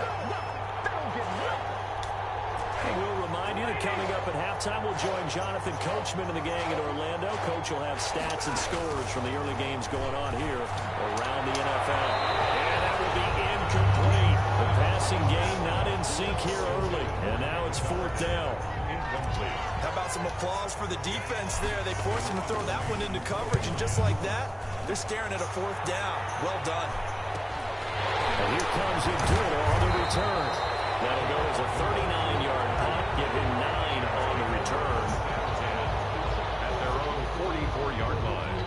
We'll remind you that coming up at halftime, we'll join Jonathan Coachman and the gang in Orlando. Coach will have stats and scores from the early games going on here around the NFL. And that will be incomplete. The passing game not in sync here early. And now it's 4th down. Incomplete. How about some applause for the defense there? They forced him to throw that one into coverage, and just like that, they're staring at a 4th down. Well done. And here comes Abdullah on the return. That'll go as a 39-yard punt. Give him 9 on the return. At their own 44-yard line.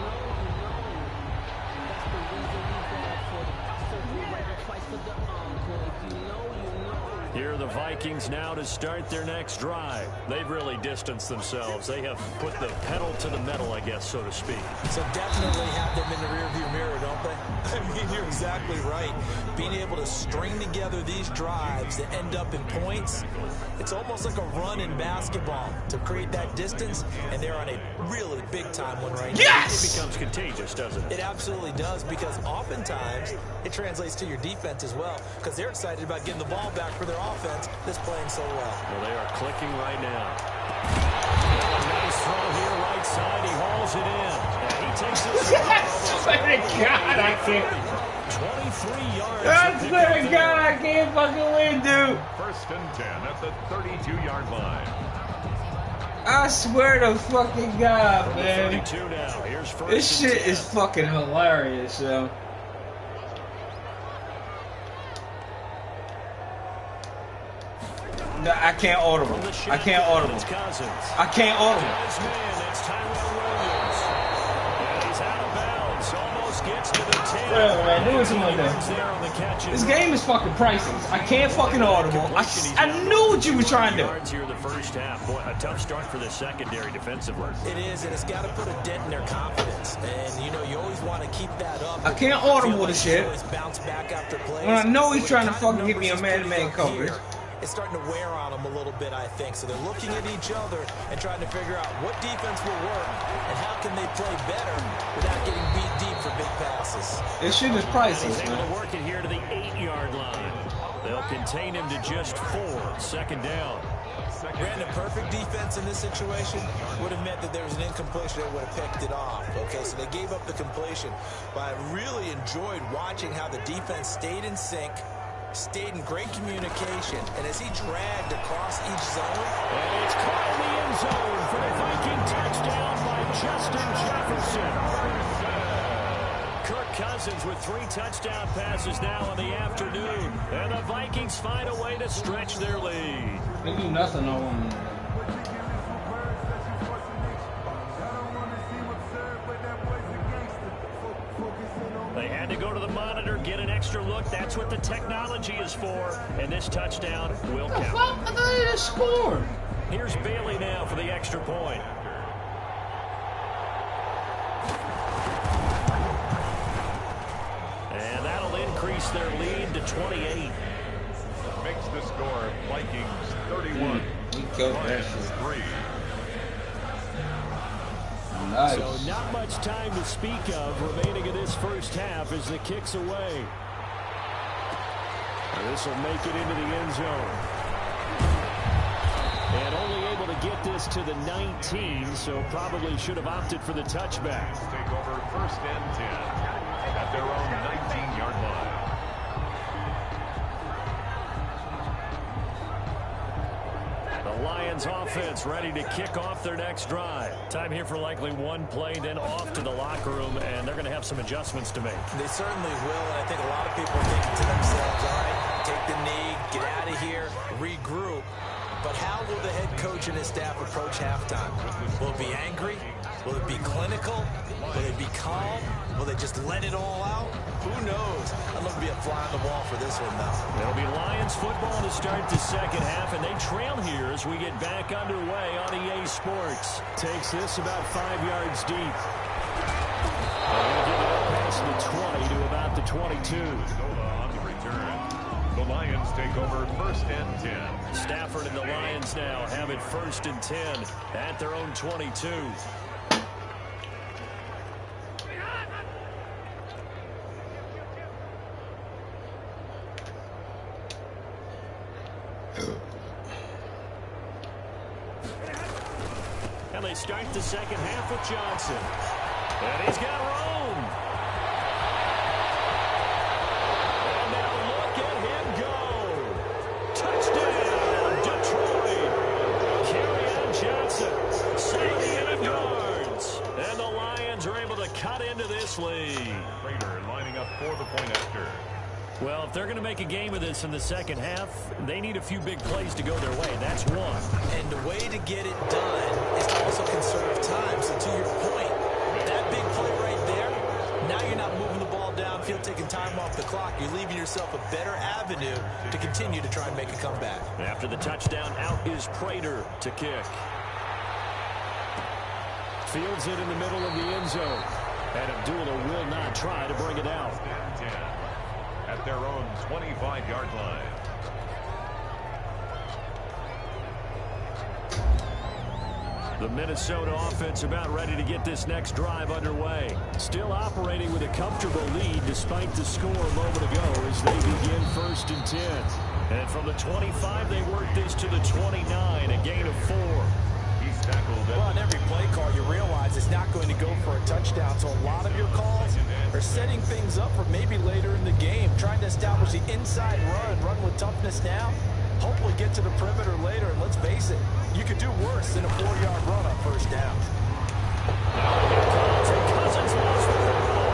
Here are the Vikings now to start their next drive. They've really distanced themselves. They have put the pedal to the metal, I guess, so to speak. So definitely have them in the rearview mirror, don't they? I mean, you're exactly right. Being able to string together these drives that end up in points, it's almost like a run in basketball to create that distance, and they're on a really big-time one right now. Yes! It becomes contagious, doesn't it? It absolutely does, because oftentimes it translates to your defense as well, because they're excited about getting the ball back for their offense that's playing so well. Well, they are clicking right now. A nice throw here, right side. He hauls it in. And he takes it. I swear to God, I can't. 23 yards. I swear to God, I can't fucking win, dude. 1st and 10 at the 32-yard line. I swear to fucking God, man. This shit is fucking hilarious, yo. No, I can't audible. I can't audible. I can't audible. Whatever, man. Do it to my day. This game is fucking priceless. I can't fucking audible. I knew what you were trying to do. Here in the first half. Boy, a tough start for the secondary defensively. It is, and it's got to put a dent in their confidence. And, you know, you always want to keep that up. I can't audible the shit. Bounce back after plays. When I know he's trying to fucking give me a man-to-man coverage. It's starting to wear on them a little bit, I think. So they're looking at each other and trying to figure out what defense will work and how can they play better without getting beat deep for big passes. This shit is priceless, He's able man. to work it here to the 8-yard line. They'll contain him to just 4. Second down. Brandon, perfect defense in this situation would have meant that there was an incompletion that would have picked it off. Okay, so they gave up the completion. But I really enjoyed watching how the defense stayed in sync, stayed in great communication, and as he dragged across each zone. And it's caught in the end zone for the Viking touchdown by Justin Jefferson. Kirk Cousins with 3 touchdown passes now in the afternoon. And the Vikings find a way to stretch their lead. They do nothing on them. They had to go to the monitor, get an extra look. That's what the technology is for. And this touchdown will count. Fuck, I thought they just scored. Here's Bailey now for the extra point. And that'll increase their lead to 28. Makes the score Vikings 31. Lions 3. Nice. So not much time to speak of remaining in this first half as the kick's away. This will make it into the end zone. And only able to get this to the 19, so probably should have opted for the touchback. Take over first and 10 at their own 19-yard line. The Lions offense ready to kick off their next drive. Time here for likely one play, then off to the locker room, and they're going to have some adjustments to make. They certainly will, and I think a lot of people are thinking to themselves, all right, take the knee, get out of here, regroup. But how will the head coach and his staff approach halftime? Will it be angry? Will it be clinical? Will it be calm? Will they just let it all out? Who knows? I'd love to be a fly on the wall for this one, though. It'll be Lions football to start the second half, and they trail here as we get back underway on EA Sports. Takes this about 5 yards deep. They'll get it up past the 20 to about the 22. On the return. The Lions take over first and 10. Stafford and the Lions now have it first and 10 at their own 22. And they start the second half with Johnson. And he's got room. And now look at him go. Touchdown, Detroit. Kerryon Johnson, 78 yards. And the Lions are able to cut into this lead. Prater lining up for the point after. Well, if they're going to make a game of this in the second half, they need a few big plays to go their way. That's one. And the way to get it done is to also conserve time. So to your point, that big play right there, now you're not moving the ball downfield, taking time off the clock. You're leaving yourself a better avenue to continue to try and make a comeback. After the touchdown, out is Prater to kick. Fields it in the middle of the end zone. And Abdullah will not try to bring it out. At their own 25-yard line. The Minnesota offense about ready to get this next drive underway. Still operating with a comfortable lead despite the score a moment ago as they begin first and 10. And from the 25, they work this to the 29, a gain of 4. He's tackled. Well, on every play call, you realize it's not going to go for a touchdown. So a lot of your calls are setting things up for maybe later in the game, trying to establish the inside run with toughness now. Hopefully get to the perimeter later, and let's face it, you could do worse than a 4-yard run on first down. Cousins lost the football.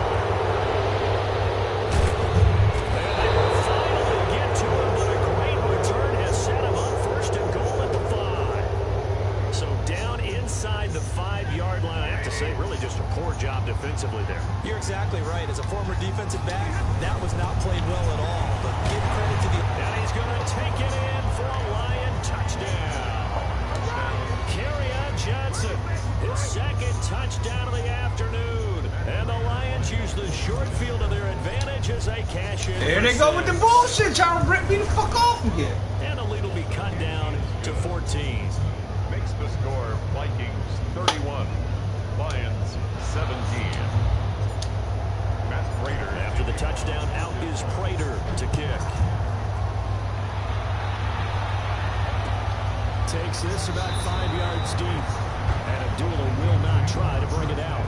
And they will finally get to him, but a great return has set him up first and goal at the 5. So down inside the 5-yard line. I have to say, really just a poor job defensively there. You're exactly right. As a former defensive back, that was not played well at all. But give credit to the... And he's going to take it in for a Lion touchdown. Kerryon Johnson, his second touchdown of the afternoon. And the Lions use the short field to their advantage as they cash in. There they go with the bullshit. Y'all rip me the fuck off again. And the lead will be cut down to 14. Makes the score Vikings 31, Lions 17. Matt Prater. After the touchdown, out is Prater to kick. Takes this about 5 yards deep. And Abdullah will not try to bring it out.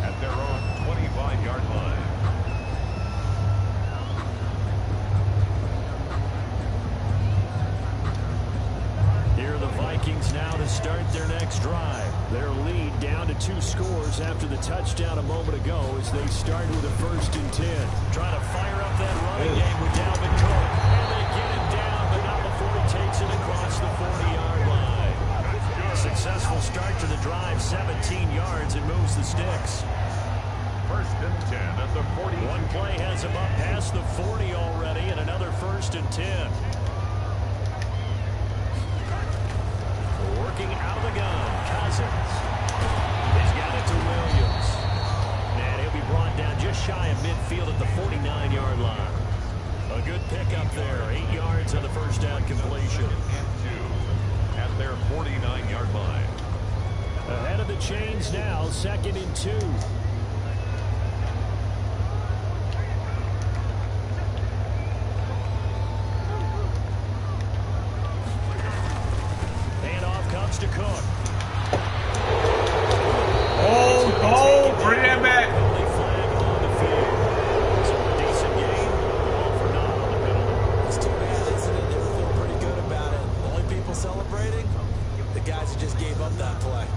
At their own 25-yard line. Here are the Vikings now to start their next drive. Their lead down to 2 scores after the touchdown a moment ago as they start with a 1st and 10. Trying to fire up that running game with Dalvin Cook. And they get him down, but not before he takes it across the 40-yard line. Successful start to the drive, 17 yards, and moves the sticks. 1st and 10 at the 40. One play has him up past the 40 already, and another 1st and 10. Working out of the gun, Cousins. He's got it to Williams. And he'll be brought down just shy of midfield at the 49-yard line. A good pickup there, 8 yards on the first down completion. And 2 at their 49-yard line. Ahead of the chains now, 2nd and 2. To Cook. Oh, bring that back. Flag on the field. So a decent game, all for naught on the penalty. It's too bad, isn't it? They were feeling pretty good about it. The only people celebrating, the guys who just gave up that play.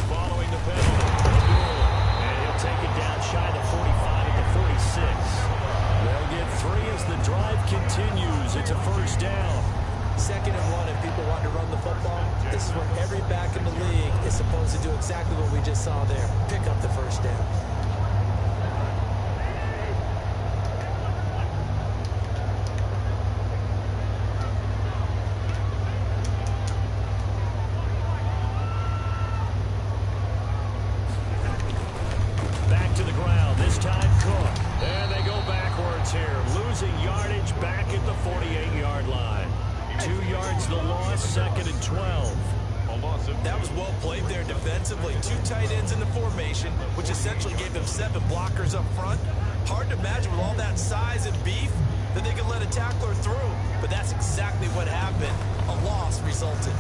Following the penalty. Take it down shy of the 45 at the 46. They'll get 3 as the drive continues. It's a 1st down. 2nd and 1, if people want to run the football, this is where every back in the league is supposed to do exactly what we just saw there. Pick up the 1st down. To the ground, this time Cook. And they go backwards here, losing yardage back at the 48-yard line. 2 yards the loss, 2nd and 12. That was well played there defensively. 2 tight ends in the formation, which essentially gave them 7 blockers up front. Hard to imagine with all that size and beef that they could let a tackler through. But that's exactly what happened. A loss resulted.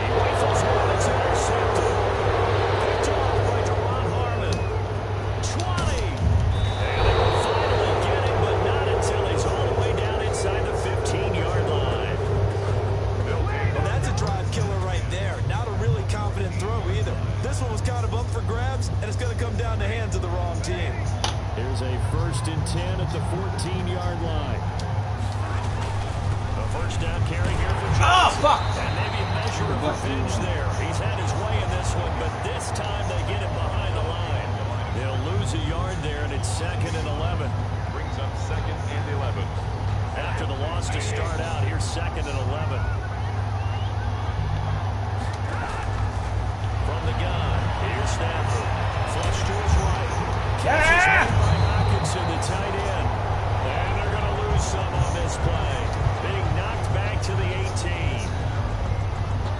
He rifles one that's intercepted. And it's going to come down to hands of the wrong team. Here's a 1st and 10 at the 14-yard line. A 1st down carry here for Johnson. Oh, fuck! And maybe a measure of revenge there. He's had his way in this one, but this time they get him behind the line. They'll lose a yard there, and it's 2nd and 11. Brings up 2nd and 11. After the loss to start out, here's 2nd and 11. From the gun, here's Stafford. Flush to his right. Catches by Hawkinson, the tight end. And they're going to lose some on this play. Being knocked back to the 18.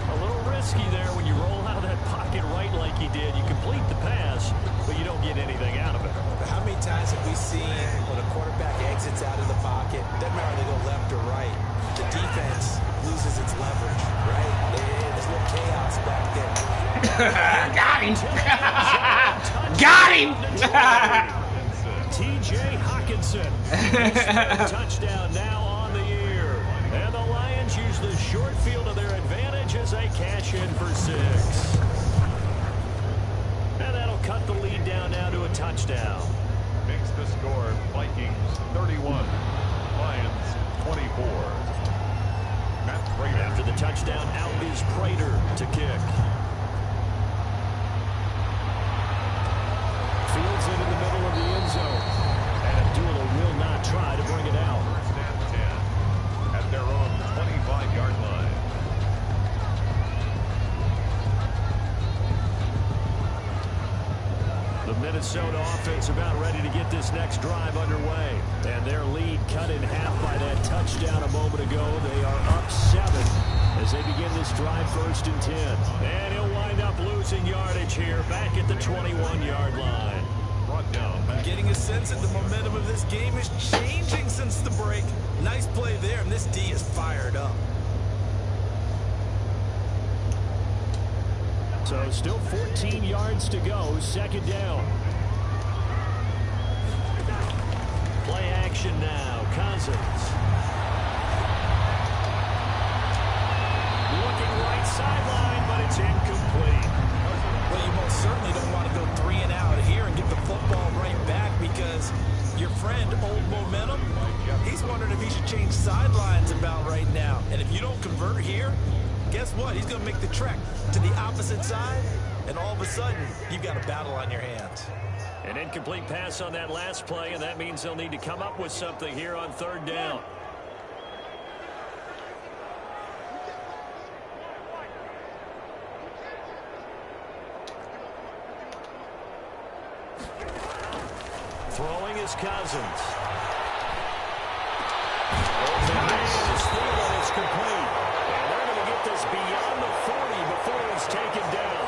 A little risky there when you roll out of that pocket right like he did. You complete the pass, but you don't get anything out of it. But how many times have we seen when a quarterback exits out of the pocket, doesn't matter if they go left or right, the defense loses its leverage, right? There's a little chaos back there. Got him! Got him! T.J. Hawkinson. Touchdown now on the year. And the Lions use the short field to their advantage as they cash in for 6. And that'll cut the lead down now to a touchdown. Makes the score Vikings 31, Lions 24. Matt Prater. After the touchdown, out is Prater to kick. Fields it in the middle of the end zone. And Abdullah will not try to bring it out. First and 10 at their own 25-yard line. The Minnesota offense about ready to get this next drive underway. And their lead cut in half by that touchdown a moment ago. They are up 7 as they begin this drive, 1st and 10. And he'll wind up losing yardage here back at the 21-yard line. Brought down. I'm getting a sense that the momentum of this game is changing since the break. Nice play there, and this D is fired up. So still 14 yards to go, 2nd down. Play action now, Cousins. Looking right sideline, but it's incomplete. Well, you most certainly don't want to go 3 and out here and get the football right back because your friend, Old Momentum, he's wondering if he should change sidelines about right now. And if you don't convert here, guess what? He's going to make the trek to the opposite side, and all of a sudden, you've got a battle on your hands. An incomplete pass on that last play, and that means they'll need to come up with something here on 3rd down. Throwing is Cousins. It's complete. And they're going to get this beyond the 40 before it's taken down.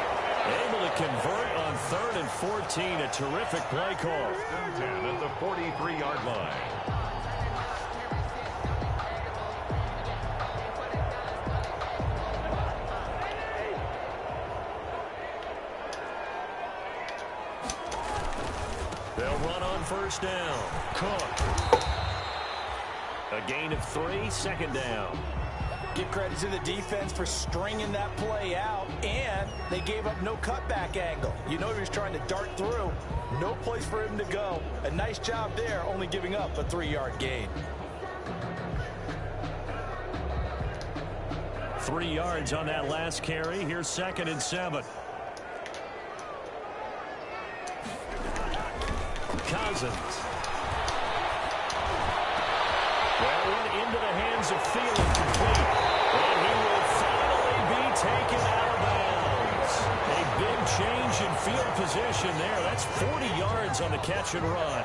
Able to convert on 3rd and 14. A terrific play call. 10 at the 43-yard line. They'll run on 1st down. Cook. A gain of 3, 2nd down. Give credit to the defense for stringing that play out, and they gave up no cutback angle. You know he was trying to dart through. No place for him to go. A nice job there, only giving up a 3-yard gain. 3 yards on that last carry. Here's 2nd and 7. Cousins. Well, into the hands of Thielen, complete. And he will finally be taken out of bounds. A big change in field position there. That's 40 yards on the catch and run.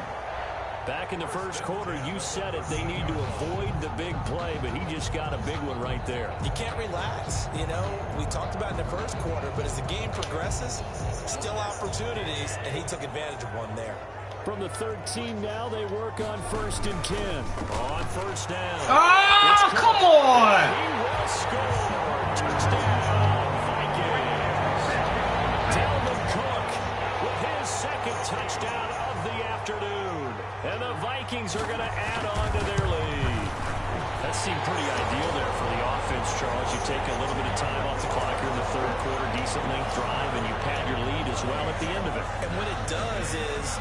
Back in the 1st quarter, you said it, they need to avoid the big play, but he just got a big one right there. You can't relax. You know, we talked about in the 1st quarter, but as the game progresses, still opportunities, and he took advantage of one there. From the 13 now, they work on 1st and 10. On 1st down. Oh, come on! He will score. Touchdown, Vikings. Dalvin Cook with his 2nd touchdown of the afternoon. And the Vikings are going to add on to their lead. That seemed pretty ideal there for the offense, Charles. You take a little bit of time off the clock here in the 3rd quarter, decent length drive, and you pad your lead as well at the end of it. And what it does is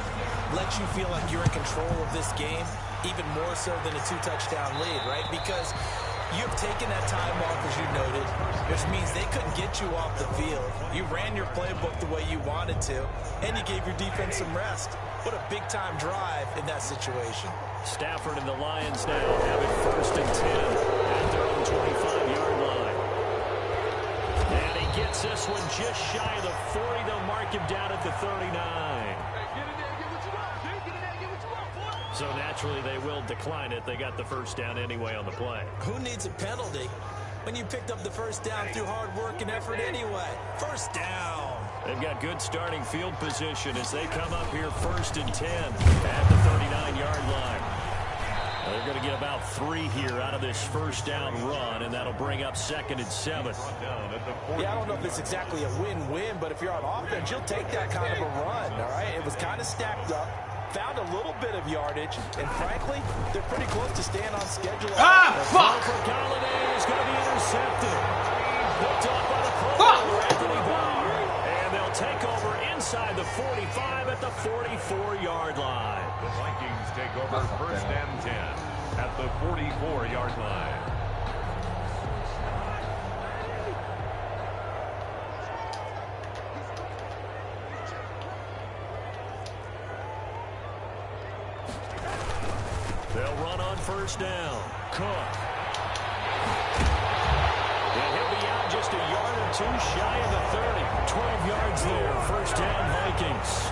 let you feel like you're in control of this game, even more so than a 2-touchdown lead, right? Because you've taken that time off, as you noted, which means they couldn't get you off the field. You ran your playbook the way you wanted to, and you gave your defense some rest. What a big-time drive in that situation. Stafford and the Lions now have it 1st and 10 at their own 25-yard line. And he gets this one just shy of the 40. They'll mark him down at the 39. So naturally they will decline it. They got the 1st down anyway on the play. Who needs a penalty when you picked up the 1st down through hard work and effort anyway? 1st down. They've got good starting field position as they come up here 1st and 10 at the 39-yard line. They're going to get about 3 here out of this first down run, and that'll bring up 2nd and 7. Yeah, I don't know if it's exactly a win-win, but if you're on offense, you'll take that kind of a run, all right? It was kind of stacked up, found a little bit of yardage, and frankly, they're pretty close to staying on schedule. Fuck! For Galladay is going to be intercepted. Picked off by the fullback, Anthony Barr. And they'll take over inside the 45 at the 44-yard line. The Vikings take over 1st and 10 at the 44-yard line. They'll run on 1st down. Cook. And he'll be out just a yard or 2 shy of the 30. 12 yards there. 1st down, Vikings.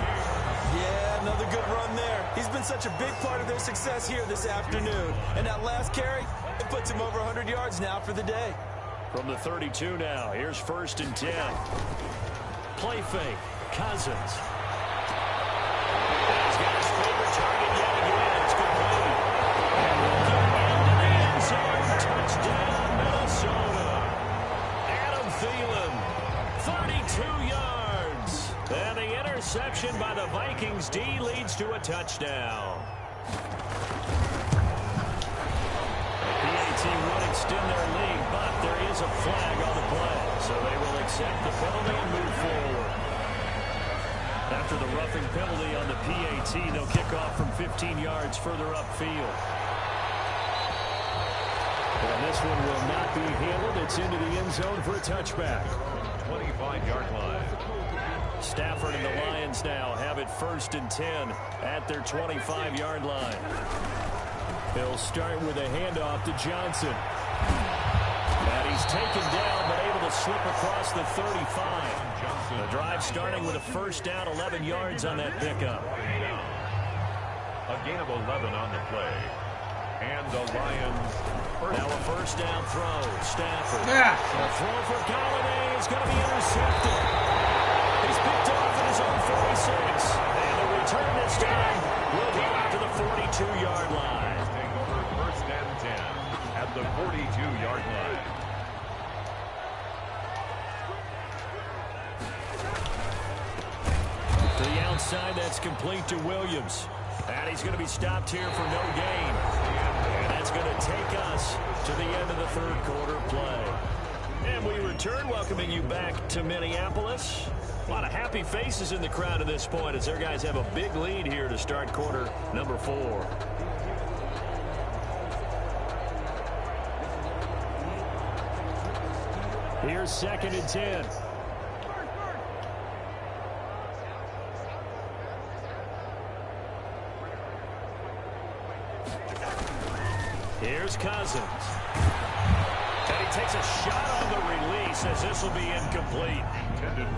Yeah, another good run there. He's been such a big part of their success here this afternoon. And that last carry, it puts him over 100 yards now for the day. From the 32 now, here's 1st and 10. Play fake. Cousins. He's got his favorite target yet again. It's complete. And into the end zone. Touchdown, Minnesota. Adam Thielen, 32 yards. And the interception by the Vikings D leads to a touchdown. The PAT would extend their lead, but there is a flag on the play, so they will accept the penalty and move forward. After the roughing penalty on the PAT, they'll kick off from 15 yards further upfield. And this one will not be handled. It's into the end zone for a touchback. 25-yard line. Stafford and the Lions now have it 1st and 10 at their 25-yard line. They'll start with a handoff to Johnson. And he's taken down, but able to slip across the 35. The drive starting with a 1st down, 11 yards on that pickup. A gain of 11 on the play. And the Lions. Now a 1st down throw. Stafford. Yeah. The throw for Galladay is going to be intercepted. He's picked off at his own 46. And the return this time will go out to the 42-yard line. Take over 1st and 10 at the 42-yard line. To the outside, that's complete to Williams. And he's going to be stopped here for no gain. And that's going to take us to the end of the 3rd quarter play. And we return, welcoming you back to Minneapolis. A lot of happy faces in the crowd at this point as their guys have a big lead here to start quarter number 4. Here's 2nd and 10. Here's Cousins. And he takes a shot on the release as this will be incomplete.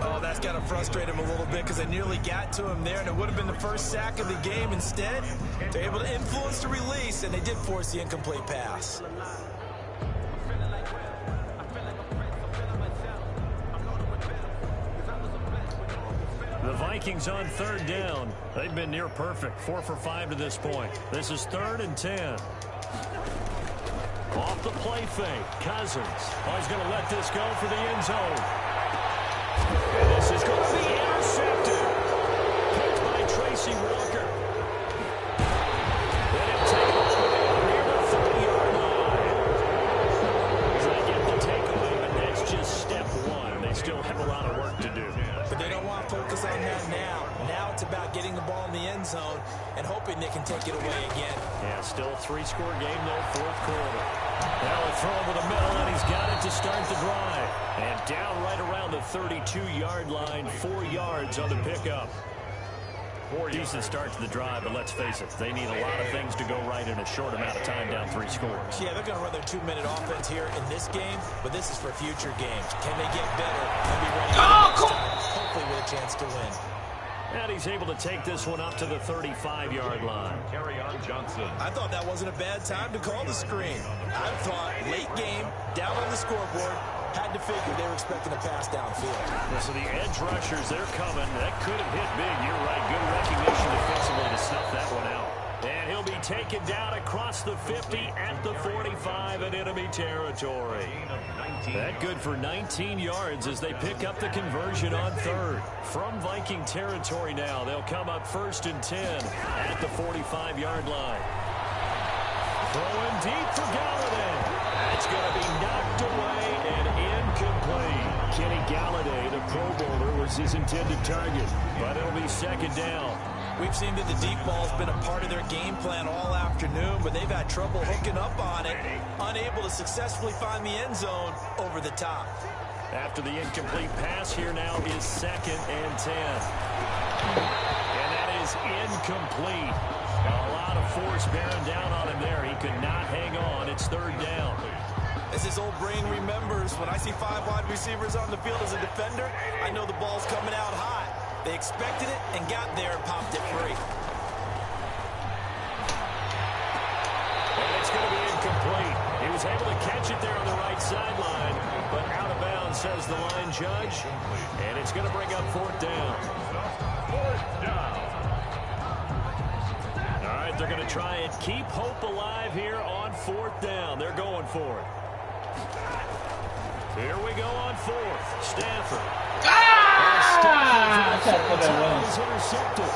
Oh, that's got to frustrate him a little bit because they nearly got to him there, and it would have been the first sack of the game. Instead, they're able to influence the release, and they did force the incomplete pass. The Vikings on 3rd down. They've been near perfect. 4 for 5 to this point. This is 3rd and 10. Off the play fake. Cousins. Oh, he's going to let this go for the end zone. And this is going to be intercepted. Picked by Tracy Walker. Let him take it near the 30-yard line. They get the takeaway, but that's just step 1. They still have a lot of work to do. But they don't want to focus on that now. Now it's about getting the ball in the end zone and hoping they can take it away again. Yeah, still a 3-score game, though, 4th quarter. Now a throw over the middle, and he's got it to start the drive. And down right around the 32-yard line, 4 yards on the pickup. Decent start to the drive, but let's face it, they need a lot of things to go right in a short amount of time, down 3 scores. Yeah, they're going to run their 2-minute offense here in this game, but this is for future games. Can they get better and be ready for next time, hopefully with a chance to win? And he's able to take this one up to the 35-yard line. Carry on Johnson. I thought that wasn't a bad time to call the screen. I thought late game, down on the scoreboard, had to figure they were expecting a pass downfield. Yeah, so the edge rushers, they're coming. That could have hit big. You're right. Good recognition defensively to snuff that one out. And he'll be taken down across the 50 at the 45 in enemy territory. That good for 19 yards as they pick up the conversion on third. From Viking territory now, they'll come up 1st and 10 at the 45-yard line. Throwing deep for Galladay. That's going to be knocked away and incomplete. Kenny Galladay, the Pro Bowler, was his intended target, but it'll be 2nd down. We've seen that the deep ball's been a part of their game plan all afternoon, but they've had trouble hooking up on it, unable to successfully find the end zone over the top. After the incomplete pass, here now is 2nd and 10. And that is incomplete. A lot of force bearing down on him there. He could not hang on. It's 3rd down. As his old brain remembers, when I see 5 wide receivers on the field as a defender, I know the ball's coming out high. They expected it and got there and popped it free. And it's going to be incomplete. He was able to catch it there on the right sideline, but out of bounds, says the line judge. And it's going to bring up 4th down. 4th down. All right, they're going to try and keep hope alive here on 4th down. They're going for it. Here we go on 4th. Stafford. I tried to put that wrong. Intercepted.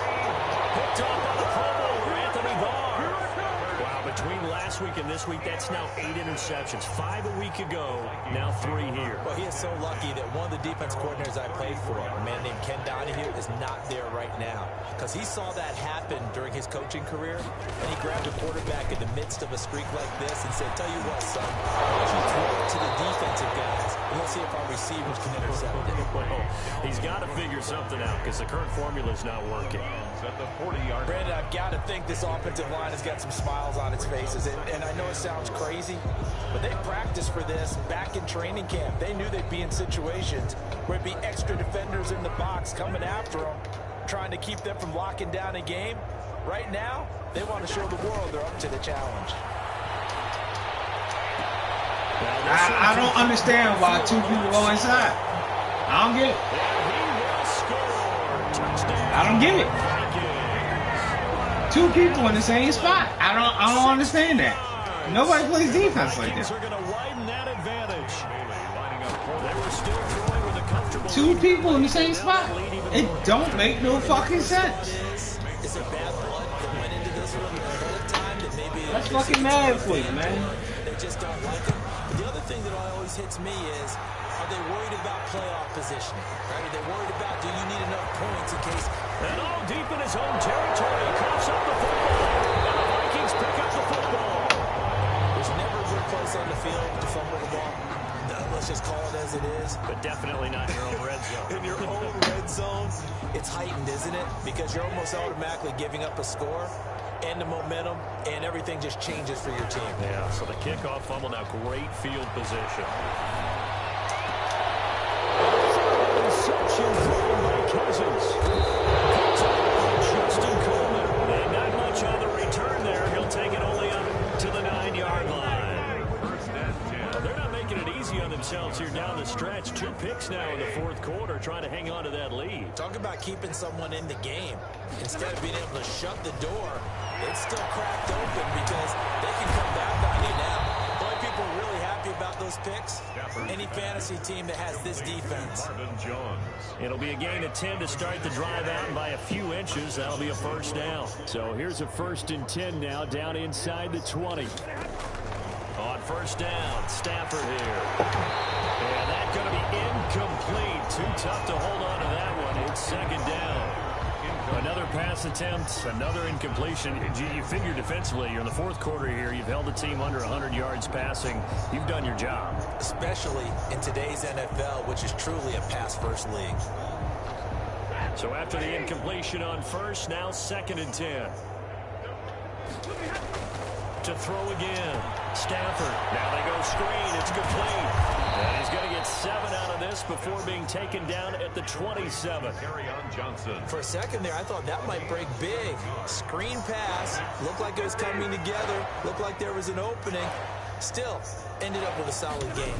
Picked off by the Pro Bowler, Anthony Barr. Wow, between last week and this week, that's now 8 interceptions. 5 a week ago, now 3 here. Well, he is so lucky that one of the defense coordinators I played for, a man named Ken Donahue, is not there right now. Because he saw that happen during his coaching career, and he grabbed a quarterback in the midst of a streak like this and said, tell you what, son, why don't you throw it to the defensive guys, and we'll see if our receivers can intercept it. He's got to figure something out because the current formula is not working. At the 40-yard. Brandon, I've got to think this offensive line has got some smiles on its faces, and I know it sounds crazy, but they practiced for this back in training camp. They knew they'd be in situations where it'd be extra defenders in the box coming after them, trying to keep them from locking down a game. Right now, they want to show the world they're up to the challenge. I don't understand why 2 people go inside. I don't get it. I don't get it. 2 people in the same spot. I don't understand that. Nobody plays defense like that. 2 people in the same spot. It don't make no fucking sense. It's a bad blood that went into this one ahead of time that maybe that's fucking mad for you, man. They just don't like him. But the other thing that always hits me is, are they worried about playoff positioning? Right? Are they worried about, do you need enough points in case? And all deep in his own territory, coughs up the football. And the Vikings pick up the football. There's never a good place on the field to fumble the ball. Let's just call it as it is. But definitely not in your own red zone. In your own red zone, it's heightened, isn't it? Because you're almost automatically giving up a score and the momentum, and everything just changes for your team. Yeah, so the kickoff fumble, now great field position. Interception thrown by Cousins. Justin Coleman. And not much on the return there. He'll take it only up to the 9-yard line. They're not making it easy on themselves here down the stretch. 2 picks now in the 4th quarter, trying to hang on to that lead. Talk about keeping someone in the game. Instead of being able to shut the door, it's still cracked open because they can come back on you now. Boy, people are really happy about those picks. Any fantasy team that has this defense. It'll be a gain of 10 to start the drive out, and by a few inches, that'll be a 1st down. So here's a 1st and 10 now, down inside the 20. On 1st down, Stafford here. And that's going to be incomplete. Too tough to hold on to that one. It's 2nd down. Another pass attempt, another incompletion. You figure defensively, you're in the 4th quarter here. You've held the team under 100 yards passing. You've done your job. Especially in today's NFL, which is truly a pass-first league. So after the incompletion on 1st, now 2nd and 10. To throw again. Stafford. Now they go screen. It's complete. And he's going to get 7 out of this before being taken down at the 27. For a second there, I thought that might break big. Screen pass. Looked like it was coming together. Looked like there was an opening. Still, ended up with a solid game.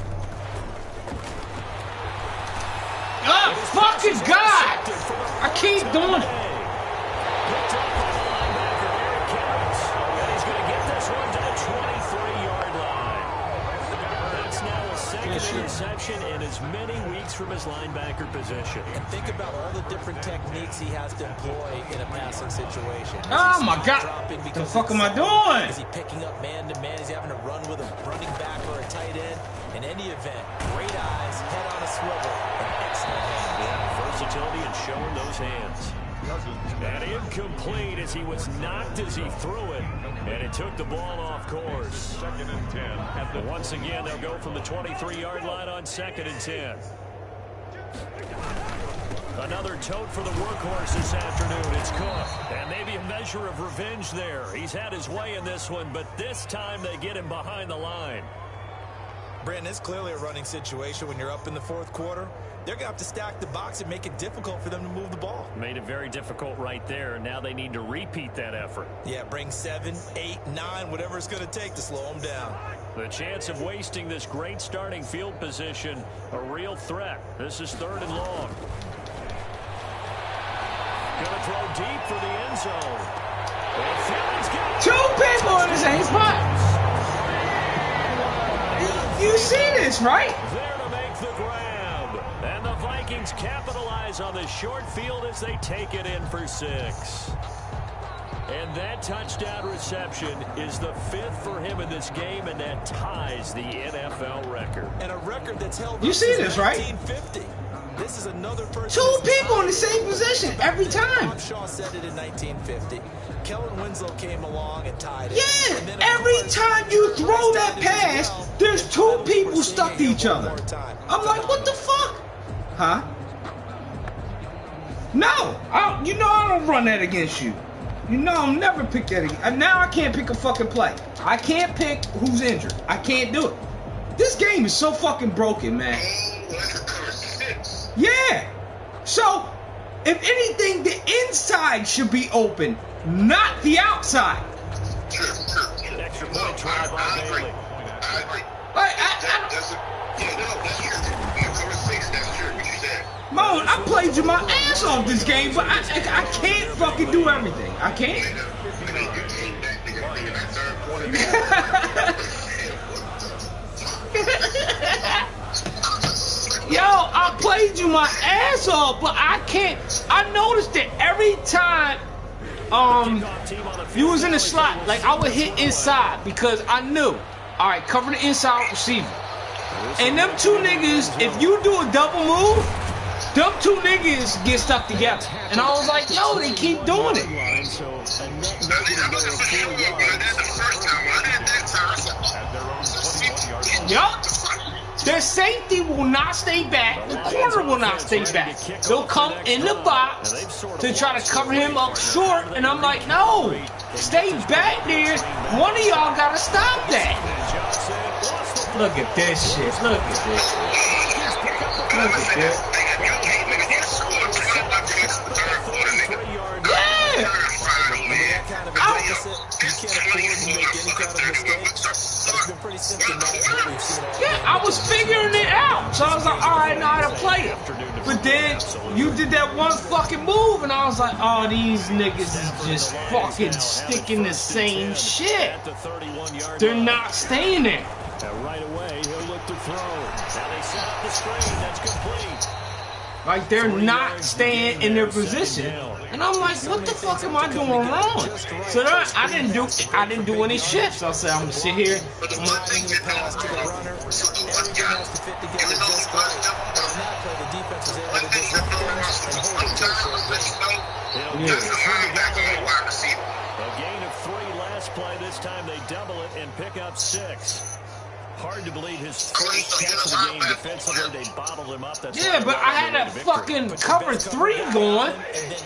Oh, fucking God! I keep doing it. many weeks from his linebacker position. And think about all the different techniques he has to employ in a passing situation. Oh my God! What the fuck am I doing? Is he picking up man-to-man? Is he having to run with a running back or a tight end? In any event, great eyes, head on a swivel, and excellent hands. Yeah, versatility and showing those hands. And incomplete as he was knocked as he threw it, and it took the ball off course. 2nd and 10. And once again, they'll go from the 23-yard line on 2nd and 10. Another tote for the workhorse this afternoon. It's Cook. And maybe a measure of revenge there. He's had his way in this one, but this time they get him behind the line. Brandon, it's clearly a running situation when you're up in the 4th quarter. They're going to have to stack the box and make it difficult for them to move the ball. Made it very difficult right there. Now they need to repeat that effort. Yeah, bring 7, 8, 9, whatever it's going to take to slow them down. The chance of wasting this great starting field position, a real threat. This is 3rd and long. Going to throw deep for the end zone. Two people in the same spot. You see this, right? There to make the grab. And the Vikings capitalize on the short field as they take it in for 6. And that touchdown reception is the 5th for him in this game, and that ties the NFL record. And a record that's held. You see this, right? 1950. This is another person. 2 people in the same position every time. Bob Shaw said it in 1950. Kellen Winslow came along and tied it. Yeah, And then every time you throw that pass, there's 2 people stuck to each other. I'm like, what the fuck? Huh? No, you know I don't run that against you. You know I'll never pick that again. Now I can't pick a fucking play. I can't pick who's injured. I can't do it. This game is so fucking broken, man. Yeah. So, if anything, the inside should be open, not the outside. Extra point try by Bailey. Mo, I played you my ass off this game, but I can't fucking do everything. I can't. Yo, I played you my ass off, but I can't. I noticed that every time you was in the slot, like I would hit inside because I knew, all right, cover the inside receiver. And them 2 niggas, if you do a double move, them 2 niggas get stuck together. And I was like, yo, they keep doing it. Yup. Their safety will not stay back. The corner will not stay back. They'll come in the box to try to cover him up short. And I'm like, no, stay back there. One of y'all got to stop that. Look at this shit. Look at this shit. Look at this. Yeah, I was figuring it out. So I was like, all right, I know how to play it. But then you did that one fucking move, and I was like, oh, these niggas is just fucking sticking the same shit. They're not staying there. Right away, he'll look to throw. Now they set up the screen. That's complete. Like they're not staying in their position, and I'm like, what the fuck am I doing wrong? So then I didn't do any shifts. I said I'm gonna sit here. A gain of 3 last play. This time they double it and pick up 6. Hard to believe his first catch of the game defensively. They bottled him up. That's yeah, but I had a fucking cover 3 going,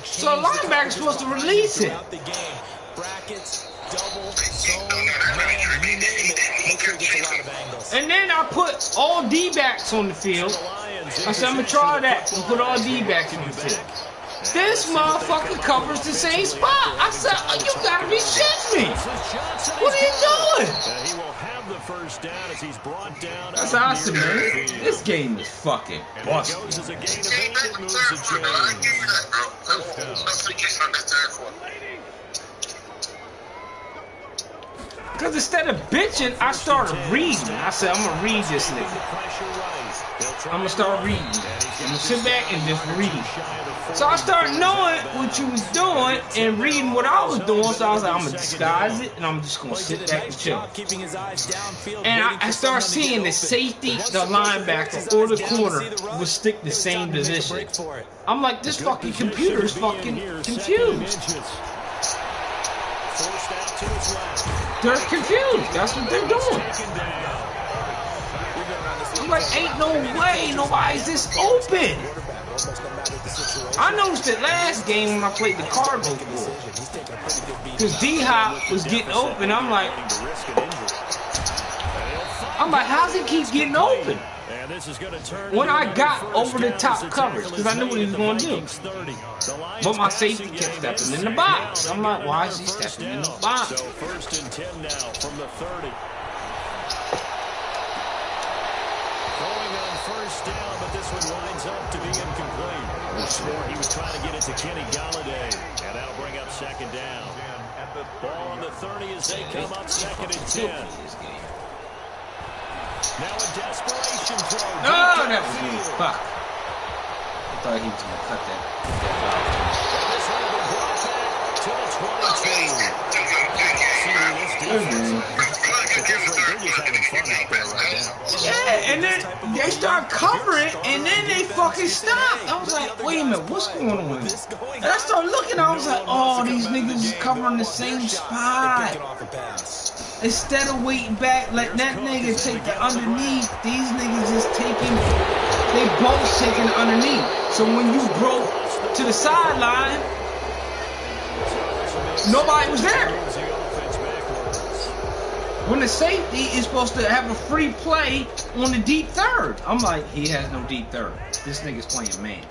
so the linebacker's supposed to release him. And then I put all D-backs on the field. I said, I'm going to try that and put all D-backs on the field. This motherfucker covers the same spot. I said, oh, you gotta be shitting me. What are you doing? He will have the first down as he's brought down. That's awesome, man. This game is fucking busted. Goes as a gain of 8 that moves the Because instead of bitching, I started reading. I said, I'm gonna read this nigga. I'm gonna start reading. I'm gonna sit back and just read. So I started knowing what you was doing and reading what I was doing. So I was like, I'm gonna disguise it and I'm just gonna sit back and chill. And I started seeing the safety, the linebacker, or the corner would stick the same position. I'm like, this fucking computer is fucking confused. They're confused. That's what they're doing. I'm like, ain't no way nobody's this open. I noticed it last game when I played the Cardinals board. Because D-Hop was getting open. I'm like, how's he keep getting open? When I got over the top coverage, because I knew what he was going to do. But my safety kept stepping in the box. I'm like, why is he stepping in the box? So 1st and 10 now from the 30. Going on 1st down, but this one winds up to be incomplete. He was trying to get it to Kenny Galladay, and that'll bring up 2nd down. Ball on the 30 as they come up 2nd and 10. Now a desperation throw. No, that was me. Fuck. I thought he was going to cut that. This one will be brought back to the 22. Yeah, and then they start covering, and then they fucking stopped. I was like, wait a minute, what's going on? And I started looking, I was like, oh, these niggas is covering the same spot. Instead of waiting back, let that nigga take the underneath, these niggas is taking, they both taking the underneath. So when you broke to the sideline, nobody was there. When the safety is supposed to have a free play on the deep third. I'm like, he has no deep third. This nigga's playing man.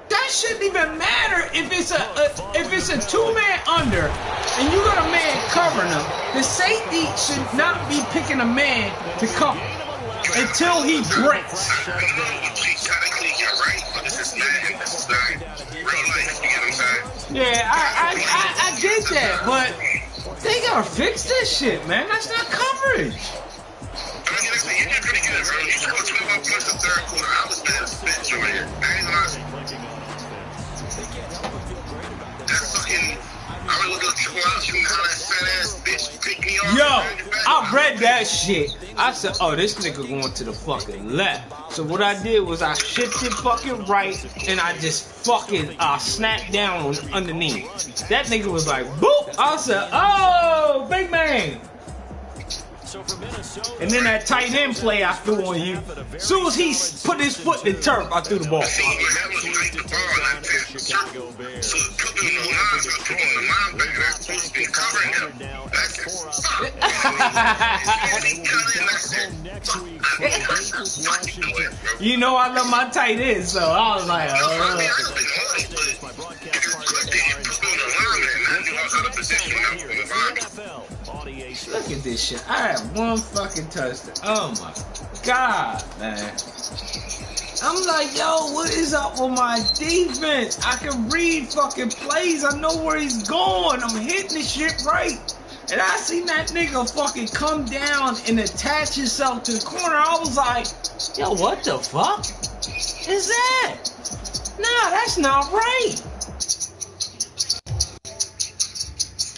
That shouldn't even matter if it's a two-man under and you got a man covering him. The safety should not be picking a man to cover until he breaks. Yeah, I get that, but they gotta fix this shit, man. That's not coverage. You did pretty good, bro. You scored 21 points in the 3rd quarter. I was mad as a bitch over here. I ain't lying. That's fucking. I would look at you out and how that fat ass bitch picked me off. Yo, I read that shit. I said, oh, this nigga going to the fucking left. So what I did was I shifted fucking right and I just fucking snapped down on underneath. That nigga was like, boop. I said, oh, big man. And then that tight end play I threw on you. As soon as he put his foot in the turf, I threw the ball. You know I love my tight end, so I was like, look at this shit. I had one fucking touchdown. Oh my god, man. I'm like, yo, what is up with my defense? I can read fucking plays. I know where he's going. I'm hitting the shit right. And I seen that nigga fucking come down and attach himself to the corner. I was like, yo, what the fuck is that? Nah, that's not right.